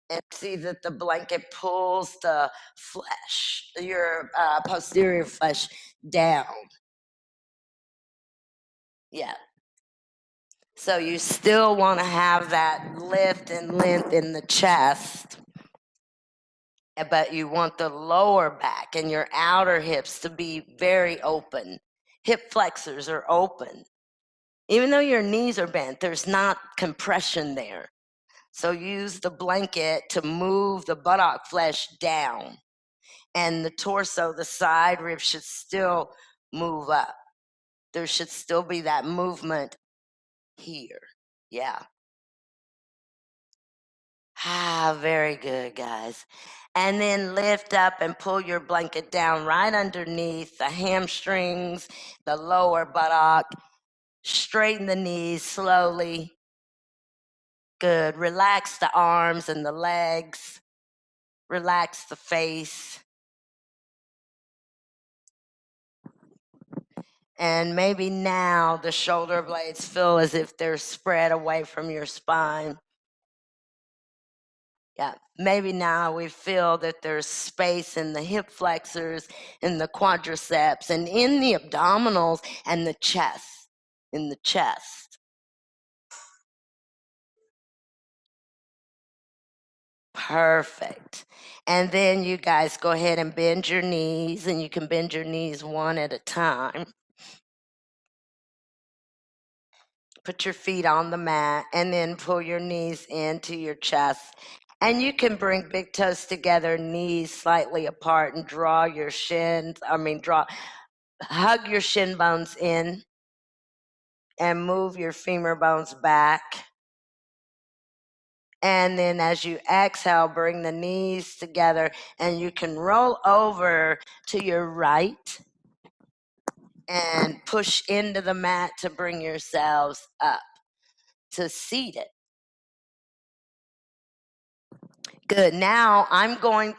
and see that the blanket pulls the flesh, your posterior flesh down. Yeah. So you still want to have that lift and length in the chest, but you want the lower back and your outer hips to be very open. Hip flexors are open. Even though your knees are bent, there's not compression there. So use the blanket to move the buttock flesh down. And the torso, the side ribs should still move up. There should still be that movement here. Yeah. Very good, guys. And then lift up and pull your blanket down right underneath the hamstrings, the lower buttock. Straighten the knees slowly. Good. Relax the arms and the legs. Relax the face. And maybe now the shoulder blades feel as if they're spread away from your spine. Yeah, maybe now we feel that there's space in the hip flexors, in the quadriceps, and in the abdominals and the chest, in the chest. Perfect. And then you guys go ahead and bend your knees, and you can bend your knees one at a time. Put your feet on the mat and then pull your knees into your chest And you can bring big toes together, knees slightly apart, and hug your shin bones in and move your femur bones back. And then as you exhale, bring the knees together, and you can roll over to your right and push into the mat to bring yourselves up to seated. Good. Now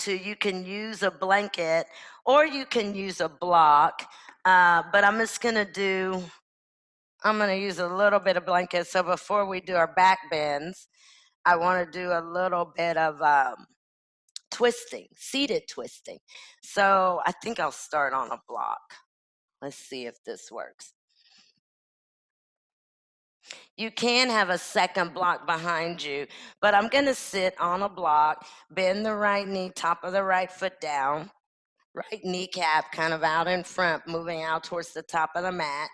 you can use a blanket or you can use a block, but I'm going to use a little bit of blanket. So before we do our back bends, I want to do a little bit of twisting, seated twisting. So I think I'll start on a block. Let's see if this works. You can have a second block behind you, but I'm going to sit on a block, bend the right knee, top of the right foot down, right kneecap kind of out in front, moving out towards the top of the mat.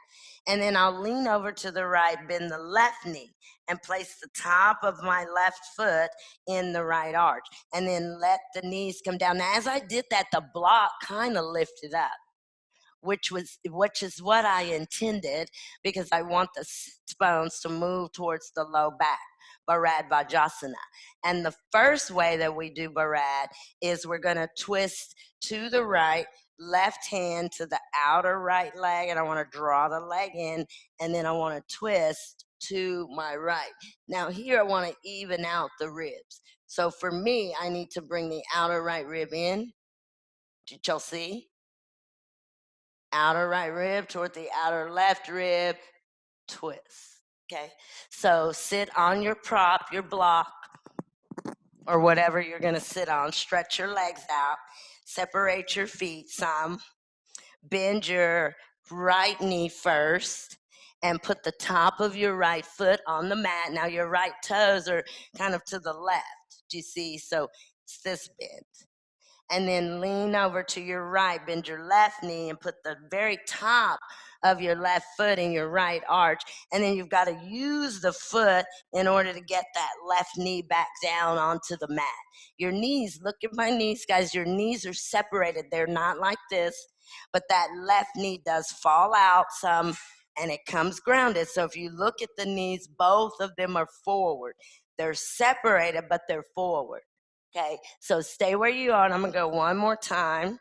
And then I'll lean over to the right, bend the left knee, and place the top of my left foot in the right arch. And then let the knees come down. Now, as I did that, the block kind of lifted up, which is what I intended, because I want the sit bones to move towards the low back, Bharad Vajrasana. And the first way that we do Bharad is we're going to twist to the right, left hand to the outer right leg, and I want to draw the leg in, and then I want to twist to my right. Now here I want to even out the ribs. So for me, I need to bring the outer right rib in. Did y'all see? Outer right rib toward the outer left rib, twist. Okay, so sit on your prop, your block, or whatever you're going to sit on. Stretch your legs out, separate your feet some, bend your right knee first, and put the top of your right foot on the mat. Now your right toes are kind of to the left. Do you see? So it's this bend. And then lean over to your right, bend your left knee, and put the very top of your left foot in your right arch. And then you've got to use the foot in order to get that left knee back down onto the mat. Your knees, look at my knees, guys. Your knees are separated. They're not like this, but that left knee does fall out some, and it comes grounded. So if you look at the knees, both of them are forward. They're separated, but they're forward. Okay, so stay where you are, and I'm going to go one more time.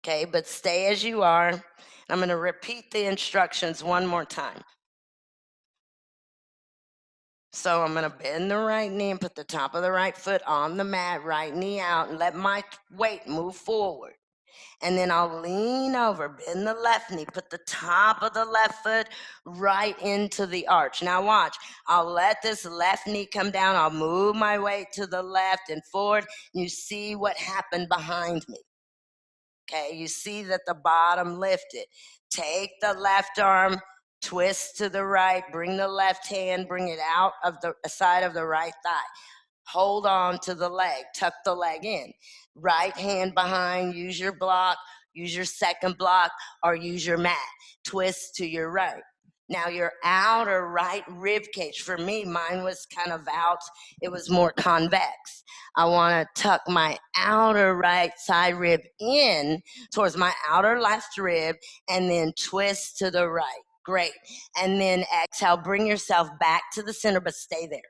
Okay, but stay as you are. I'm going to repeat the instructions one more time. So I'm going to bend the right knee and put the top of the right foot on the mat, right knee out, and let my weight move forward. And then I'll lean over, bend the left knee, put the top of the left foot right into the arch. Now watch, I'll let this left knee come down. I'll move my weight to the left and forward. You see what happened behind me. Okay, you see that the bottom lifted. Take the left arm, twist to the right, bring the left hand, bring it out of the side of the right thigh. Hold on to the leg, tuck the leg in. Right hand behind, use your block, use your second block, or use your mat. Twist to your right. Now your outer right rib cage, for me, mine was kind of out. It was more convex. I want to tuck my outer right side rib in towards my outer left rib and then twist to the right. Great. And then exhale, bring yourself back to the center, but stay there.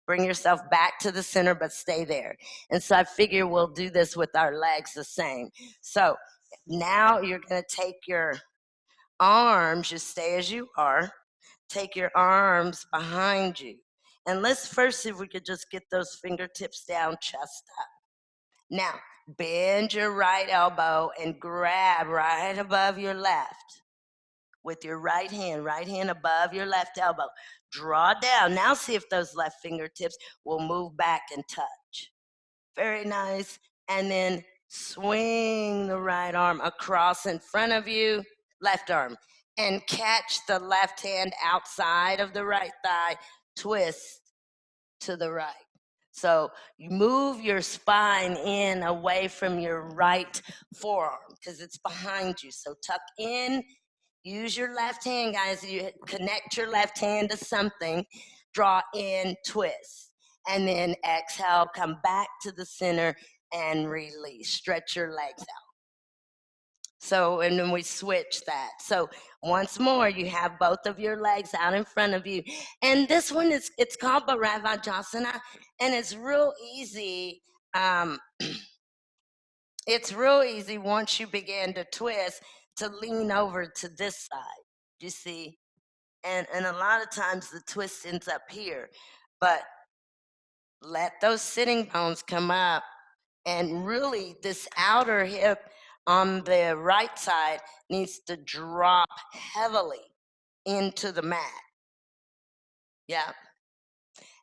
Bring yourself back to the center, but stay there. And so I figure we'll do this with our legs the same. So now you're going to take your arms, just stay as you are. Take your arms behind you. And let's first see if we could just get those fingertips down, chest up. Now, bend your right elbow and grab right above your left with your right hand above your left elbow. Draw down. Now see if those left fingertips will move back and touch. Very nice. And then swing the right arm across in front of you, left arm, and catch the left hand outside of the right thigh, twist to the right. So you move your spine in away from your right forearm because it's behind you. So tuck in, use your left hand, guys. You connect your left hand to something, draw in, twist. And then exhale, come back to the center and release. Stretch your legs out. So, and then we switch that. So once more, you have both of your legs out in front of you. And this one it's called Bharadvajasana, and it's real easy. It's real easy once you begin to twist to lean over to this side. You see? And a lot of times the twist ends up here. But let those sitting bones come up, and really this outer hip on the right side needs to drop heavily into the mat. Yeah.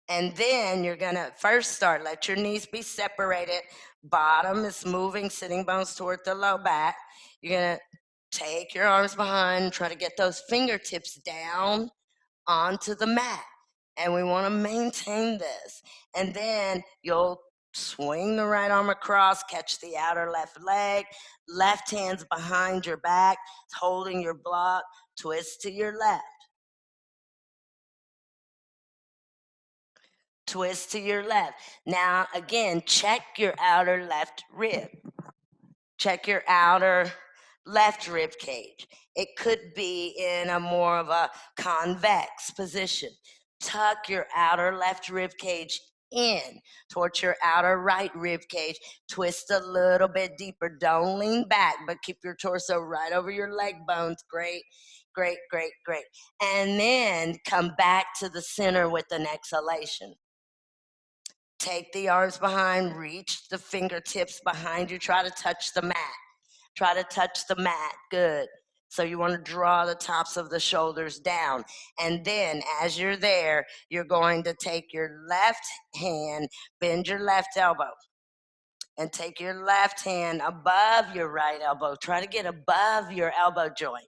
And then you're going to first start, let your knees be separated. Bottom is moving, sitting bones toward the low back. You're going to take your arms behind, try to get those fingertips down onto the mat. And we want to maintain this. And then you'll swing the right arm across, catch the outer left leg, left hand's behind your back, holding your block, twist to your left. Twist to your left. Now, again, check your outer left rib. Check your outer left rib cage. It could be in a more of a convex position. Tuck your outer left rib cage in towards your outer right rib cage. Twist a little bit deeper. Don't lean back, but keep your torso right over your leg bones. Great, great, great, great. And then come back to the center with an exhalation. Take the arms behind, reach the fingertips behind you. Try to touch the mat. Try to touch the mat. Good. So you want to draw the tops of the shoulders down. And then as you're there, you're going to take your left hand, bend your left elbow, and take your left hand above your right elbow. Try to get above your elbow joint.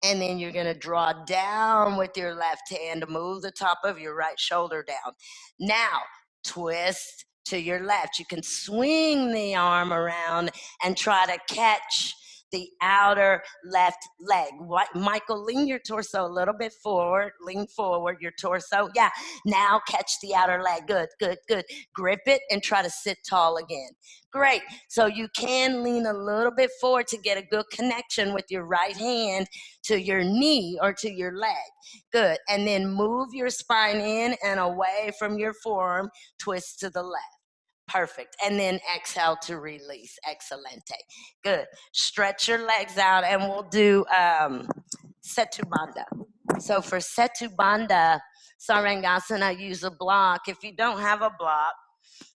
And then you're going to draw down with your left hand to move the top of your right shoulder down. Now, twist to your left. You can swing the arm around and try to catch the outer left leg. Michael, lean your torso a little bit forward. Lean forward, your torso. Yeah. Now catch the outer leg. Good, good, good. Grip it and try to sit tall again. Great. So you can lean a little bit forward to get a good connection with your right hand to your knee or to your leg. Good. And then move your spine in and away from your forearm. Twist to the left. Perfect. And then exhale to release. Excelente. Good. Stretch your legs out, and we'll do Setu Bandha. So for Setu Bandha, Sarangasana, use a block. If you don't have a block,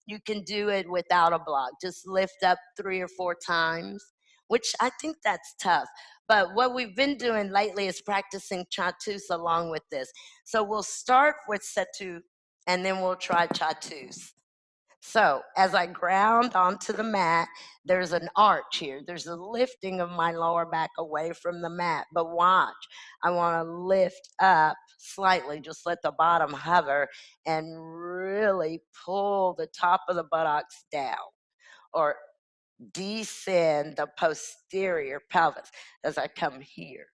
you can do it without a block. Just lift up 3 or 4 times, which I think that's tough. But what we've been doing lately is practicing chatus along with this. So we'll start with Setu, and then we'll try chatus. So as I ground onto the mat, there's an arch here. There's a lifting of my lower back away from the mat. But watch, I want to lift up slightly. Just let the bottom hover and really pull the top of the buttocks down, or descend the posterior pelvis as I come here.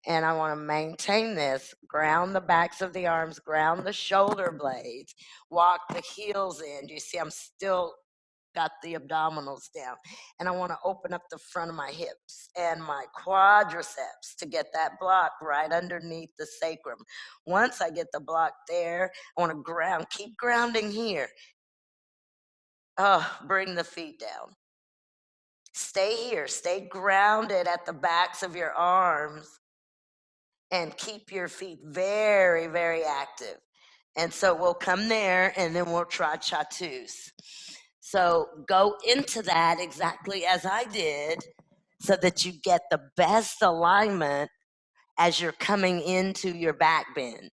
And I want to maintain this. Ground the backs of the arms, ground the shoulder blades, walk the heels in. Do you see I'm still got the abdominals down? And I want to open up the front of my hips and my quadriceps to get that block right underneath the sacrum. Once I get the block there, I want to ground. Keep grounding here. Oh, bring the feet down. Stay here. Stay grounded at the backs of your arms. And keep your feet very, very active. And so we'll come there, and then we'll try chatus. So go into that exactly as I did, so that you get the best alignment as you're coming into your back bend.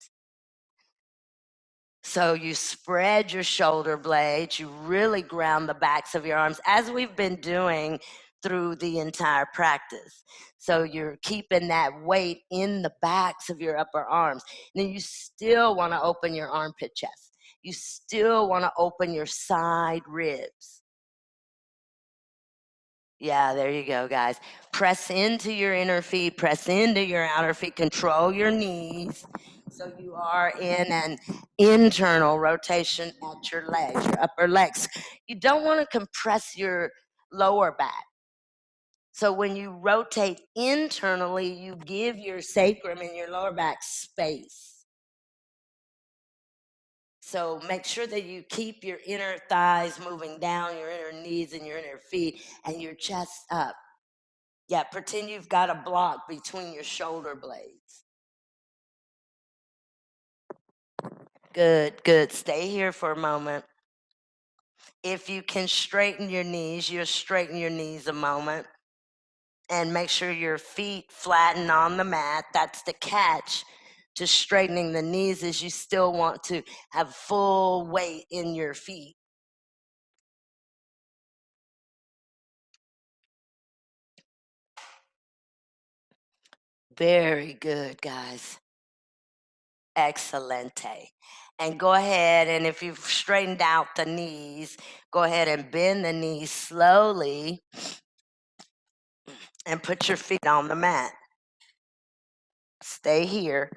So you spread your shoulder blades, you really ground the backs of your arms, as we've been doing through the entire practice. So you're keeping that weight in the backs of your upper arms. And then you still want to open your armpit chest. You still want to open your side ribs. Yeah, there you go, guys. Press into your inner feet, press into your outer feet, control your knees. So you are in an internal rotation at your legs, your upper legs. You don't want to compress your lower back. So when you rotate internally, you give your sacrum and your lower back space. So make sure that you keep your inner thighs moving down, your inner knees and your inner feet, and your chest up. Yeah, pretend you've got a block between your shoulder blades. Good, good. Stay here for a moment. If you can straighten your knees, you'll straighten your knees a moment. And make sure your feet flatten on the mat. That's the catch to straightening the knees, is you still want to have full weight in your feet. Very good, guys. Excelente. And go ahead, and if you've straightened out the knees, go ahead and bend the knees slowly and put your feet on the mat. Stay here.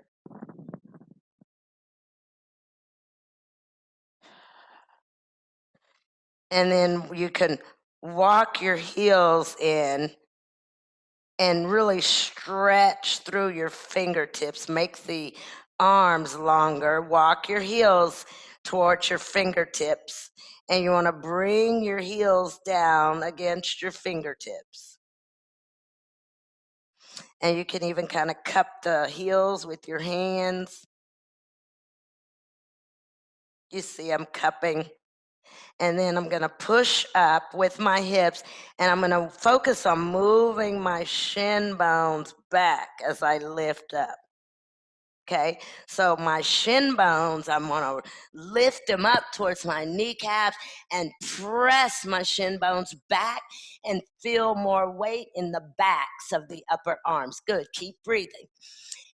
And then you can walk your heels in and really stretch through your fingertips. Make the arms longer. Walk your heels towards your fingertips. And you want to bring your heels down against your fingertips. And you can even kind of cup the heels with your hands. You see I'm cupping. And then I'm going to push up with my hips, and I'm going to focus on moving my shin bones back as I lift up. Okay, so my shin bones, I'm going to lift them up towards my kneecaps and press my shin bones back and feel more weight in the backs of the upper arms. Good, keep breathing.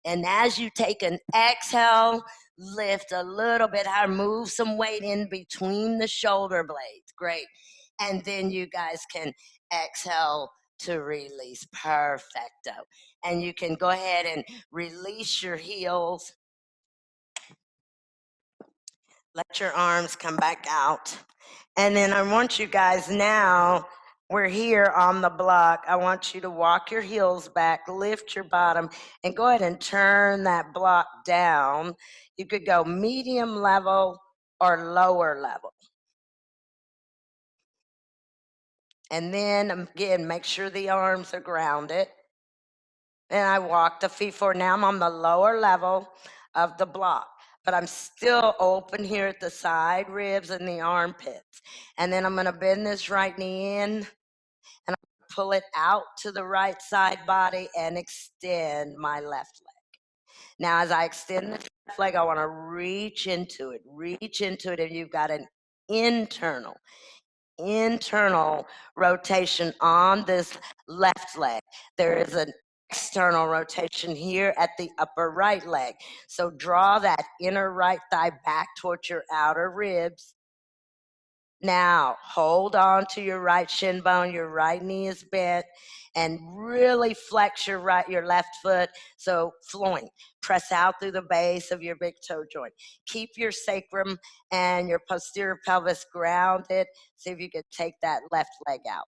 And as you take an exhale, lift a little bit higher, move some weight in between the shoulder blades. Great. And then you guys can exhale to release. Perfecto. And you can go ahead and release your heels. Let your arms come back out. And then I want you guys now, we're here on the block. I want you to walk your heels back, lift your bottom, and go ahead and turn that block down. You could go medium level or lower level. And then again, make sure the arms are grounded. And I walk the feet forward. Now I'm on the lower level of the block, but I'm still open here at the side ribs and the armpits. And then I'm going to bend this right knee in and pull it out to the right side body and extend my left leg. Now, as I extend the left leg, I want to reach into it, and you've got an internal rotation on this left leg. There is an external rotation here at the upper right leg. So draw that inner right thigh back towards your outer ribs. Now, hold on to your right shin bone, your right knee is bent, and really flex your left foot. So flowing, press out through the base of your big toe joint. Keep your sacrum and your posterior pelvis grounded. See if you can take that left leg out.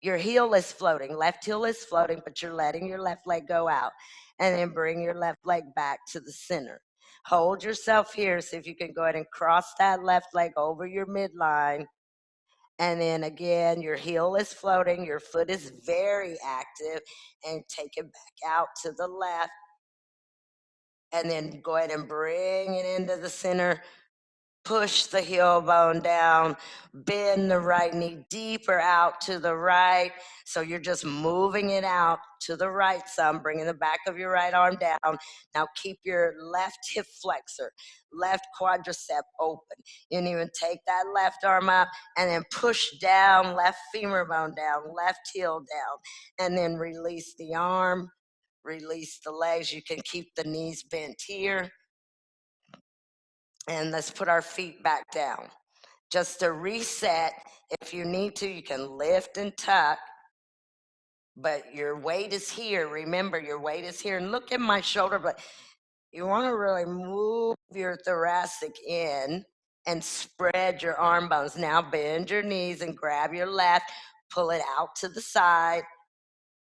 Your heel is floating, left heel is floating, but you're letting your left leg go out. And then bring your left leg back to the center. Hold yourself here. See if you can go ahead and cross that left leg over your midline. And then again, your heel is floating, your foot is very active, and take it back out to the left. And then go ahead and bring it into the center. Push the heel bone down, bend the right knee deeper out to the right. So you're just moving it out to the right some, bringing the back of your right arm down. Now keep your left hip flexor, left quadricep open. You can even take that left arm up and then push down, left femur bone down, left heel down, and then release the arm, release the legs. You can keep the knees bent here. And let's put our feet back down. Just to reset, if you need to, you can lift and tuck, but your weight is here. Remember, your weight is here. And look at my shoulder blade. You want to really move your thoracic in and spread your arm bones. Now bend your knees and grab your left, pull it out to the side,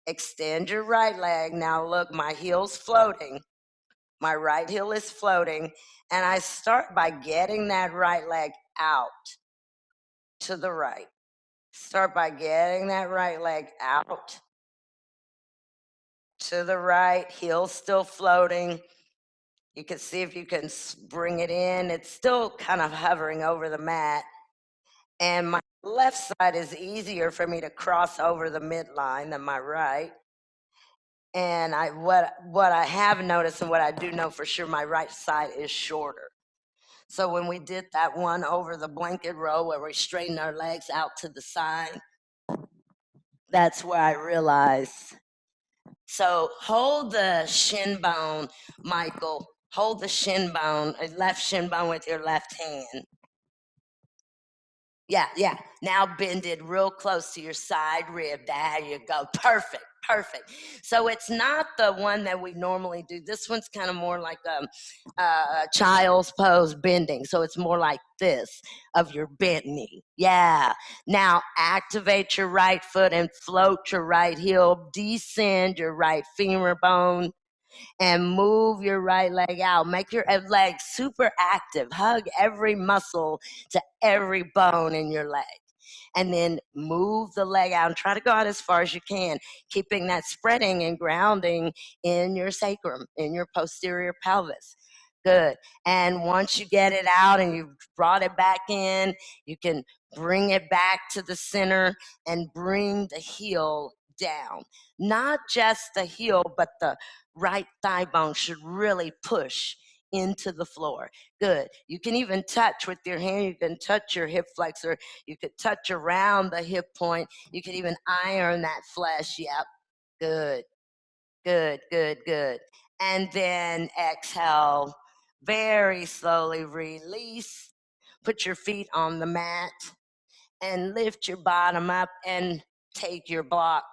extend your right leg. Now look, my heel's floating. My right heel is floating, and I start by getting that right leg out to the right. Start by getting that right leg out to the right, heel still floating. You can see if you can bring it in. It's still kind of hovering over the mat. And my left side is easier for me to cross over the midline than my right. And what I have noticed and what I do know for sure, my right side is shorter. So when we did that one over the blanket row where we straighten our legs out to the side, that's where I realized. So hold the shin bone, Michael. Hold the shin bone, left shin bone with your left hand. Yeah, yeah. Now bend it real close to your side rib. There you go. Perfect, perfect. So it's not the one that we normally do. This one's kind of more like a child's pose bending. So it's more like this of your bent knee. Yeah. Now activate your right foot and float your right heel. Descend your right femur bone and move your right leg out. Make your leg super active. Hug every muscle to every bone in your leg. And then move the leg out and try to go out as far as you can, keeping that spreading and grounding in your sacrum, in your posterior pelvis. Good. And once you get it out and you've brought it back in, you can bring it back to the center and bring the heel down. Not just the heel, but the right thigh bone should really push into the floor. Good. You can even touch with your hand. You can touch your hip flexor. You could touch around the hip point. You could even iron that flesh. Yep. Good. Good, good, good. And then exhale. Very slowly release. Put your feet on the mat and lift your bottom up and take your block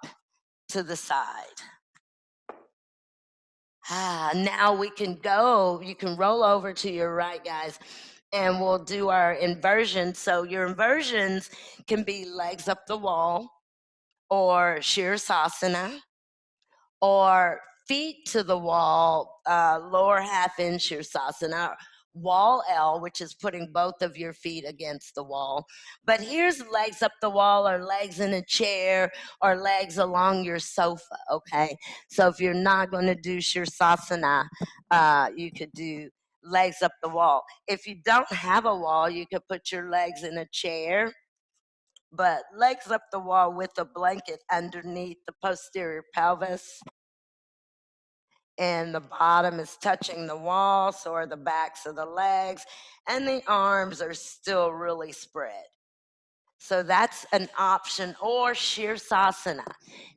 to the side. Now we can go. You can roll over to your right, guys, and we'll do our inversion. So your inversions can be legs up the wall or Shirsasana or feet to the wall, lower half in Shirsasana, wall L, which is putting both of your feet against the wall. But here's legs up the wall or legs in a chair or legs along your sofa, okay? So if you're not going to do Shirsasana, you could do legs up the wall. If you don't have a wall, you could put your legs in a chair, but legs up the wall with a blanket underneath the posterior pelvis, and the bottom is touching the wall, so are the backs of the legs, and the arms are still really spread. So that's an option, or Shirsasana,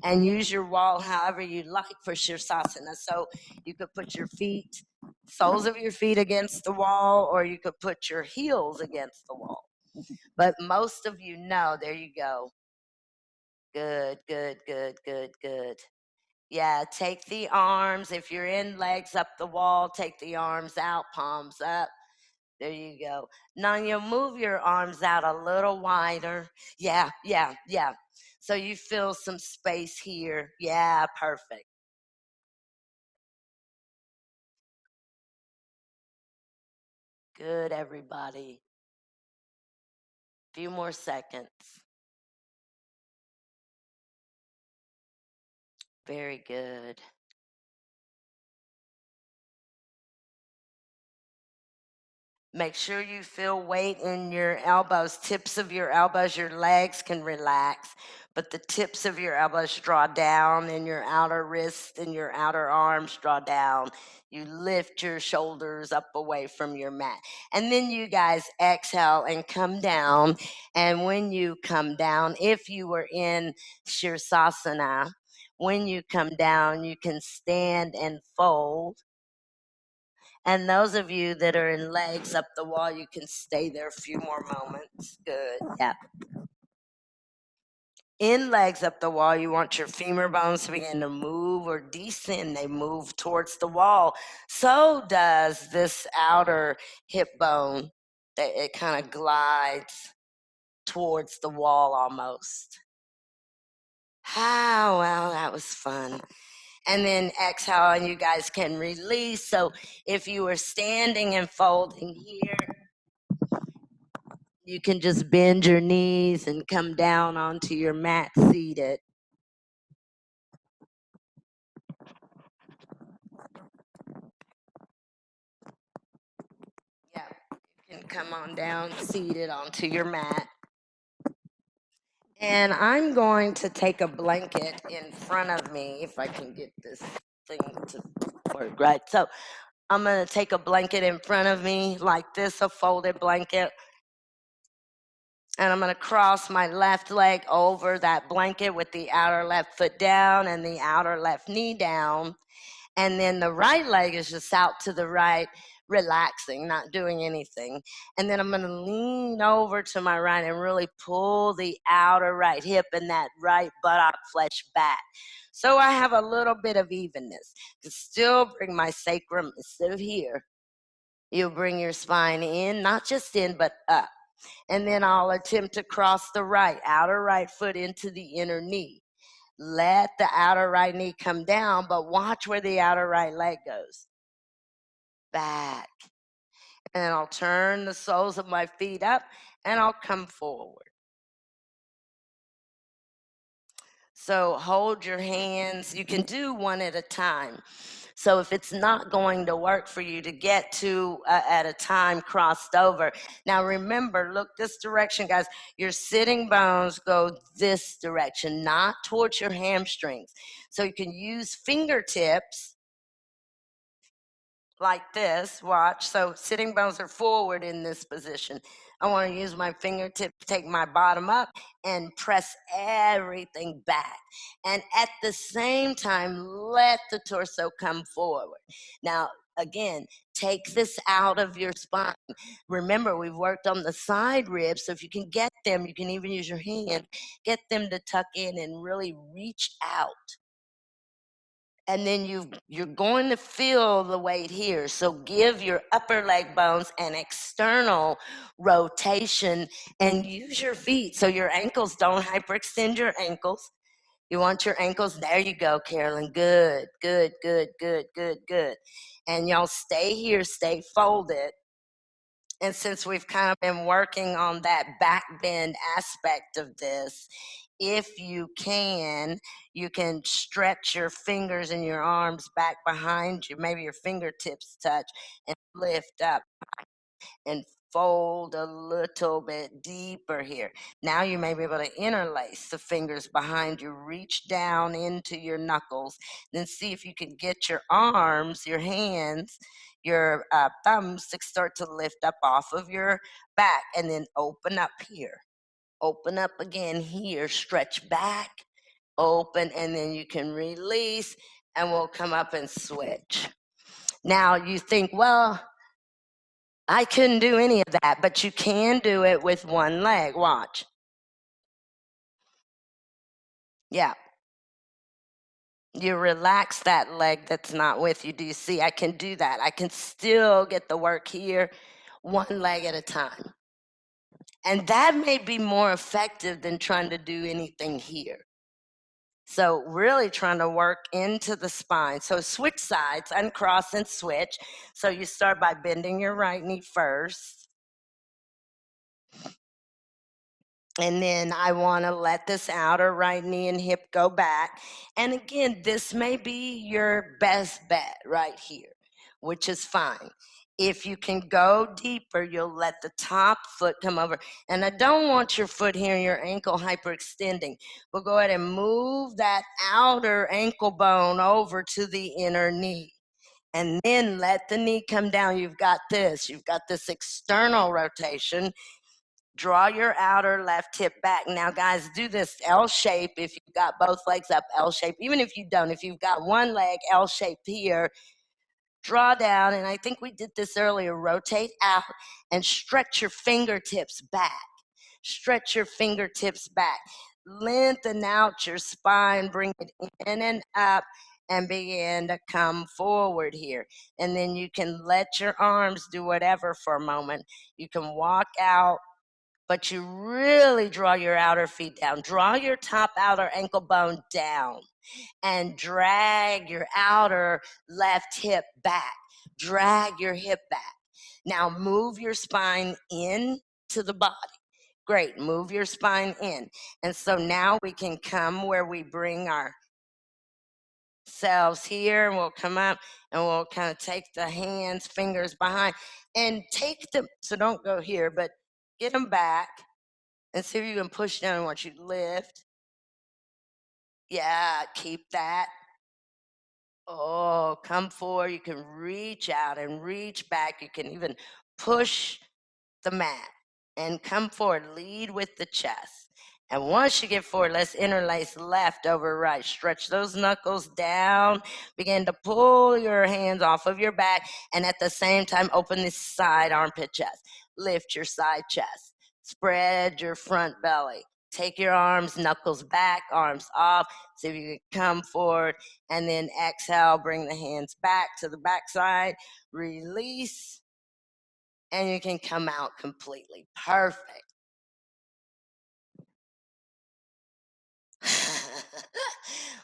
and use your wall however you like for Shirsasana. So you could put your feet, soles of your feet against the wall, or you could put your heels against the wall. But most of you know, there you go. Good, good, good, good, good. Yeah, take the arms. If you're in legs up the wall, take the arms out, palms up. There you go. Now you move your arms out a little wider. Yeah, yeah, yeah. So you feel some space here. Yeah, perfect. Good, everybody. Few more seconds. Very good. Make sure you feel weight in your elbows, tips of your elbows. Your legs can relax, but the tips of your elbows draw down, and your outer wrists and your outer arms draw down. You lift your shoulders up away from your mat. And then you guys exhale and come down. And when you come down, if you were in Shirsasana, when you come down, you can stand and fold. And those of you that are in legs up the wall, you can stay there a few more moments. Good. Yeah. in legs up the wall, you want your femur bones to begin to move or descend. They move towards the wall. So does this outer hip bone. It kind of glides towards the wall almost. Ah, well, that was fun. And then exhale, and you guys can release. So if you were standing and folding here, you can just bend your knees and come down onto your mat seated. Yeah, you can come on down seated onto your mat. And I'm going to take a blanket in front of me, if I can get this thing to work right. So I'm going to take a blanket in front of me like this, a folded blanket. And I'm going to cross my left leg over that blanket with the outer left foot down and the outer left knee down. And then the right leg is just out to the right, relaxing, not doing anything. And then I'm going to lean over to my right and really pull the outer right hip and that right buttock flesh back. So I have a little bit of evenness. To still bring my sacrum instead of here. You'll bring your spine in, not just in, but up. And then I'll attempt to cross the outer right foot into the inner knee. Let the outer right knee come down, but watch where the outer right leg goes. Back. And I'll turn the soles of my feet up and I'll come forward. So hold your hands. You can do one at a time. So if it's not going to work for you to get to at a time crossed over. Now remember, look this direction, guys. Your sitting bones go this direction, not towards your hamstrings. So you can use fingertips like this, watch. So sitting bones are forward in this position. I want to use my fingertip to take my bottom up and press everything back. And at the same time, let the torso come forward. Now, again, take this out of your spine. Remember, we've worked on the side ribs, so if you can get them, you can even use your hand, get them to tuck in and really reach out. And then you're going to feel the weight here. So give your upper leg bones an external rotation and use your feet so your ankles don't hyperextend your ankles. You want your ankles, there you go, Carolyn. Good, good, good, good, good, good. And y'all stay here, stay folded. And since we've kind of been working on that back bend aspect of this, if you can stretch your fingers and your arms back behind you. Maybe your fingertips touch and lift up and fold a little bit deeper here. Now you may be able to interlace the fingers behind you, reach down into your knuckles, then see if you can get your arms, your hands, your thumbs to start to lift up off of your back, and then open up here. Open up again here, stretch back, open, and then you can release, and we'll come up and switch. Now you think, well, I couldn't do any of that, but you can do it with one leg. Watch. Yeah. You relax that leg that's not with you. Do you see? I can do that. I can still get the work here, one leg at a time. And that may be more effective than trying to do anything here. So really trying to work into the spine. So switch sides, uncross and switch. So you start by bending your right knee first. And then I want to let this outer right knee and hip go back. And again, this may be your best bet right here, which is fine. If you can go deeper, you'll let the top foot come over. And I don't want your foot here and your ankle hyperextending. We'll go ahead and move that outer ankle bone over to the inner knee. And then let the knee come down. You've got this. You've got this external rotation. Draw your outer left hip back. Now, guys, do this L shape if you've got both legs up, L shape. Even if you don't, if you've got one leg, L shape here, draw down. And I think we did this earlier. Rotate out and stretch your fingertips back. Stretch your fingertips back. lengthen out your spine, bring it in and up, and begin to come forward here. And then you can let your arms do whatever for a moment. You can walk out, but you really draw your outer feet down. Draw your top outer ankle bone down and drag your outer left hip back. Drag your hip back. Now move your spine in to the body. Great, move your spine in. And so now we can come where we bring ourselves here, and we'll come up and we'll kind of take the hands, fingers behind, and take them. So don't go here, but get them back and see if you can push down once you lift. Yeah, keep that. Oh, come forward. You can reach out and reach back. You can even push the mat and come forward. Lead with the chest. And once you get forward, let's interlace left over right. Stretch those knuckles down. Begin to pull your hands off of your back. And at the same time, open this side armpit chest. Lift your side chest. Spread your front belly. Take your arms, knuckles back, arms off. See if you can come forward. And then exhale, bring the hands back to the back side. Release. And you can come out completely. Perfect.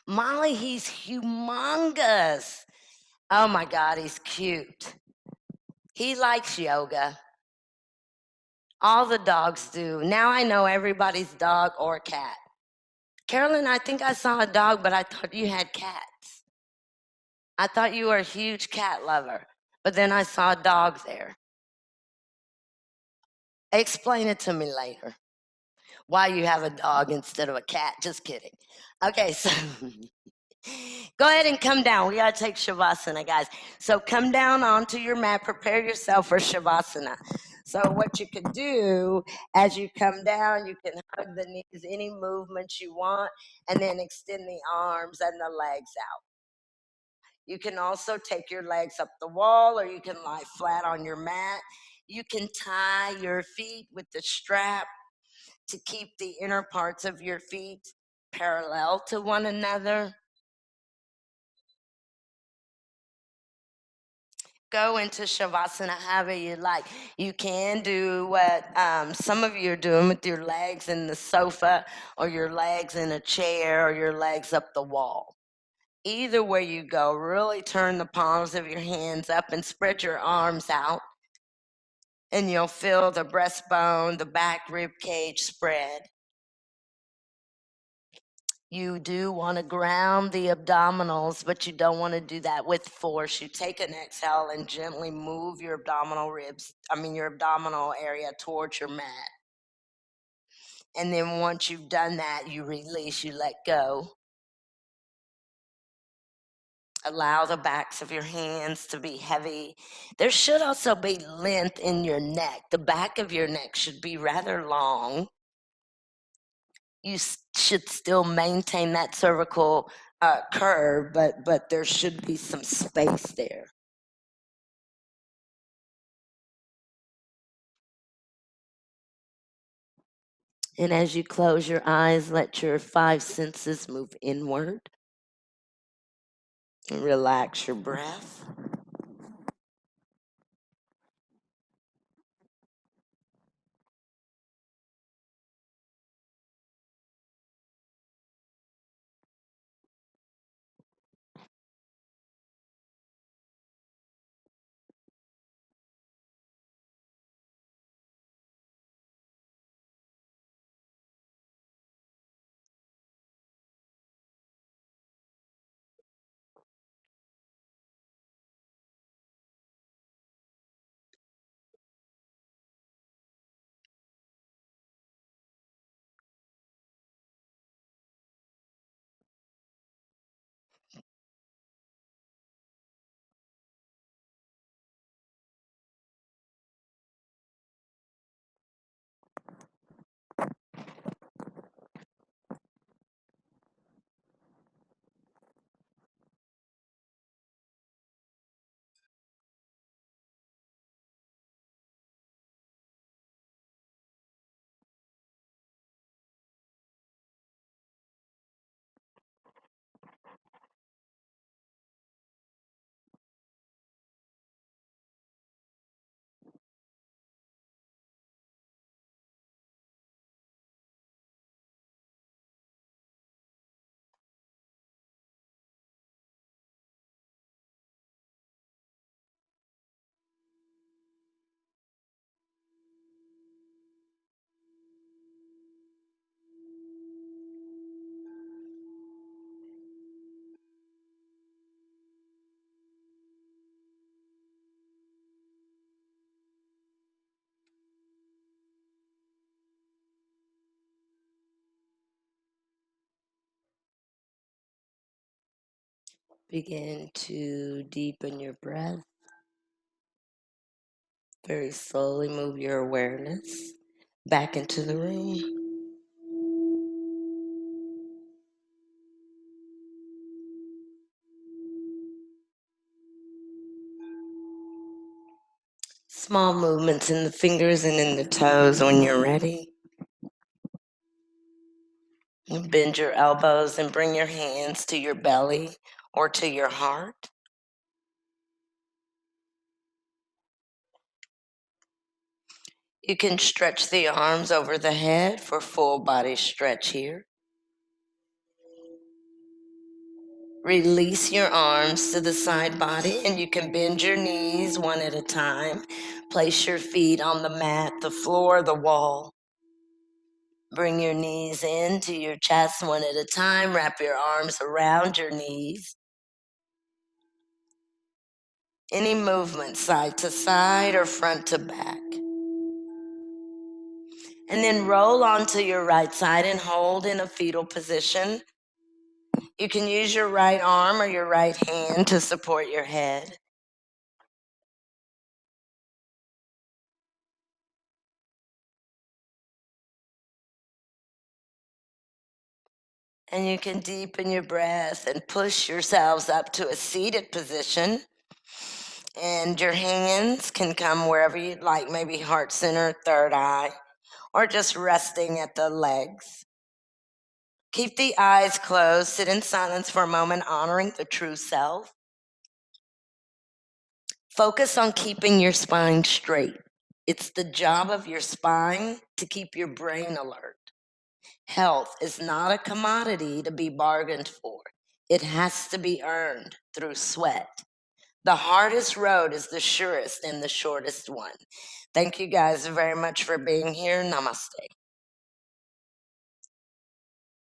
Molly, he's humongous. Oh my God, he's cute. He likes yoga. All the dogs do. Now I know everybody's dog or cat. Carolyn, I think I saw a dog, but I thought you had cats. I thought you were a huge cat lover, but then I saw a dog there. Explain it to me later. Why you have a dog instead of a cat. Just kidding. Okay, so go ahead and come down. We got to take Shavasana, guys. So come down onto your mat. Prepare yourself for Shavasana. So what you can do as you come down, you can hug the knees, any movements you want, and then extend the arms and the legs out. You can also take your legs up the wall, or you can lie flat on your mat. You can tie your feet with the strap to keep the inner parts of your feet parallel to one another. Go into Shavasana however you like. You can do what some of you are doing with your legs in the sofa, or your legs in a chair, or your legs up the wall. Either way you go, really turn the palms of your hands up and spread your arms out, and you'll feel the breastbone, the back rib cage spread. You do want to ground the abdominals, but you don't want to do that with force. You take an exhale and gently move your your abdominal area towards your mat. And then once you've done that, you release, you let go. Allow the backs of your hands to be heavy. There should also be length in your neck. The back of your neck should be rather long. You should still maintain that cervical curve, but there should be some space there. And as you close your eyes, let your five senses move inward. And relax your breath. Begin to deepen your breath. Very slowly move your awareness back into the room. Small movements in the fingers and in the toes when you're ready. You bend your elbows and bring your hands to your belly or to your heart. You can stretch the arms over the head for full body stretch here. Release your arms to the side body and you can bend your knees one at a time. Place your feet on the mat, the floor, the wall. Bring your knees into your chest one at a time. Wrap your arms around your knees. Any movement side to side or front to back. And then roll onto your right side and hold in a fetal position. You can use your right arm or your right hand to support your head. And you can deepen your breath and push yourselves up to a seated position. And your hands can come wherever you'd like, maybe heart center, third eye, or just resting at the legs. Keep the eyes closed. Sit in silence for a moment, honoring the true self. Focus on keeping your spine straight. It's the job of your spine to keep your brain alert. Health is not a commodity to be bargained for. It has to be earned through sweat. The hardest road is the surest and the shortest one. Thank you guys very much for being here. Namaste.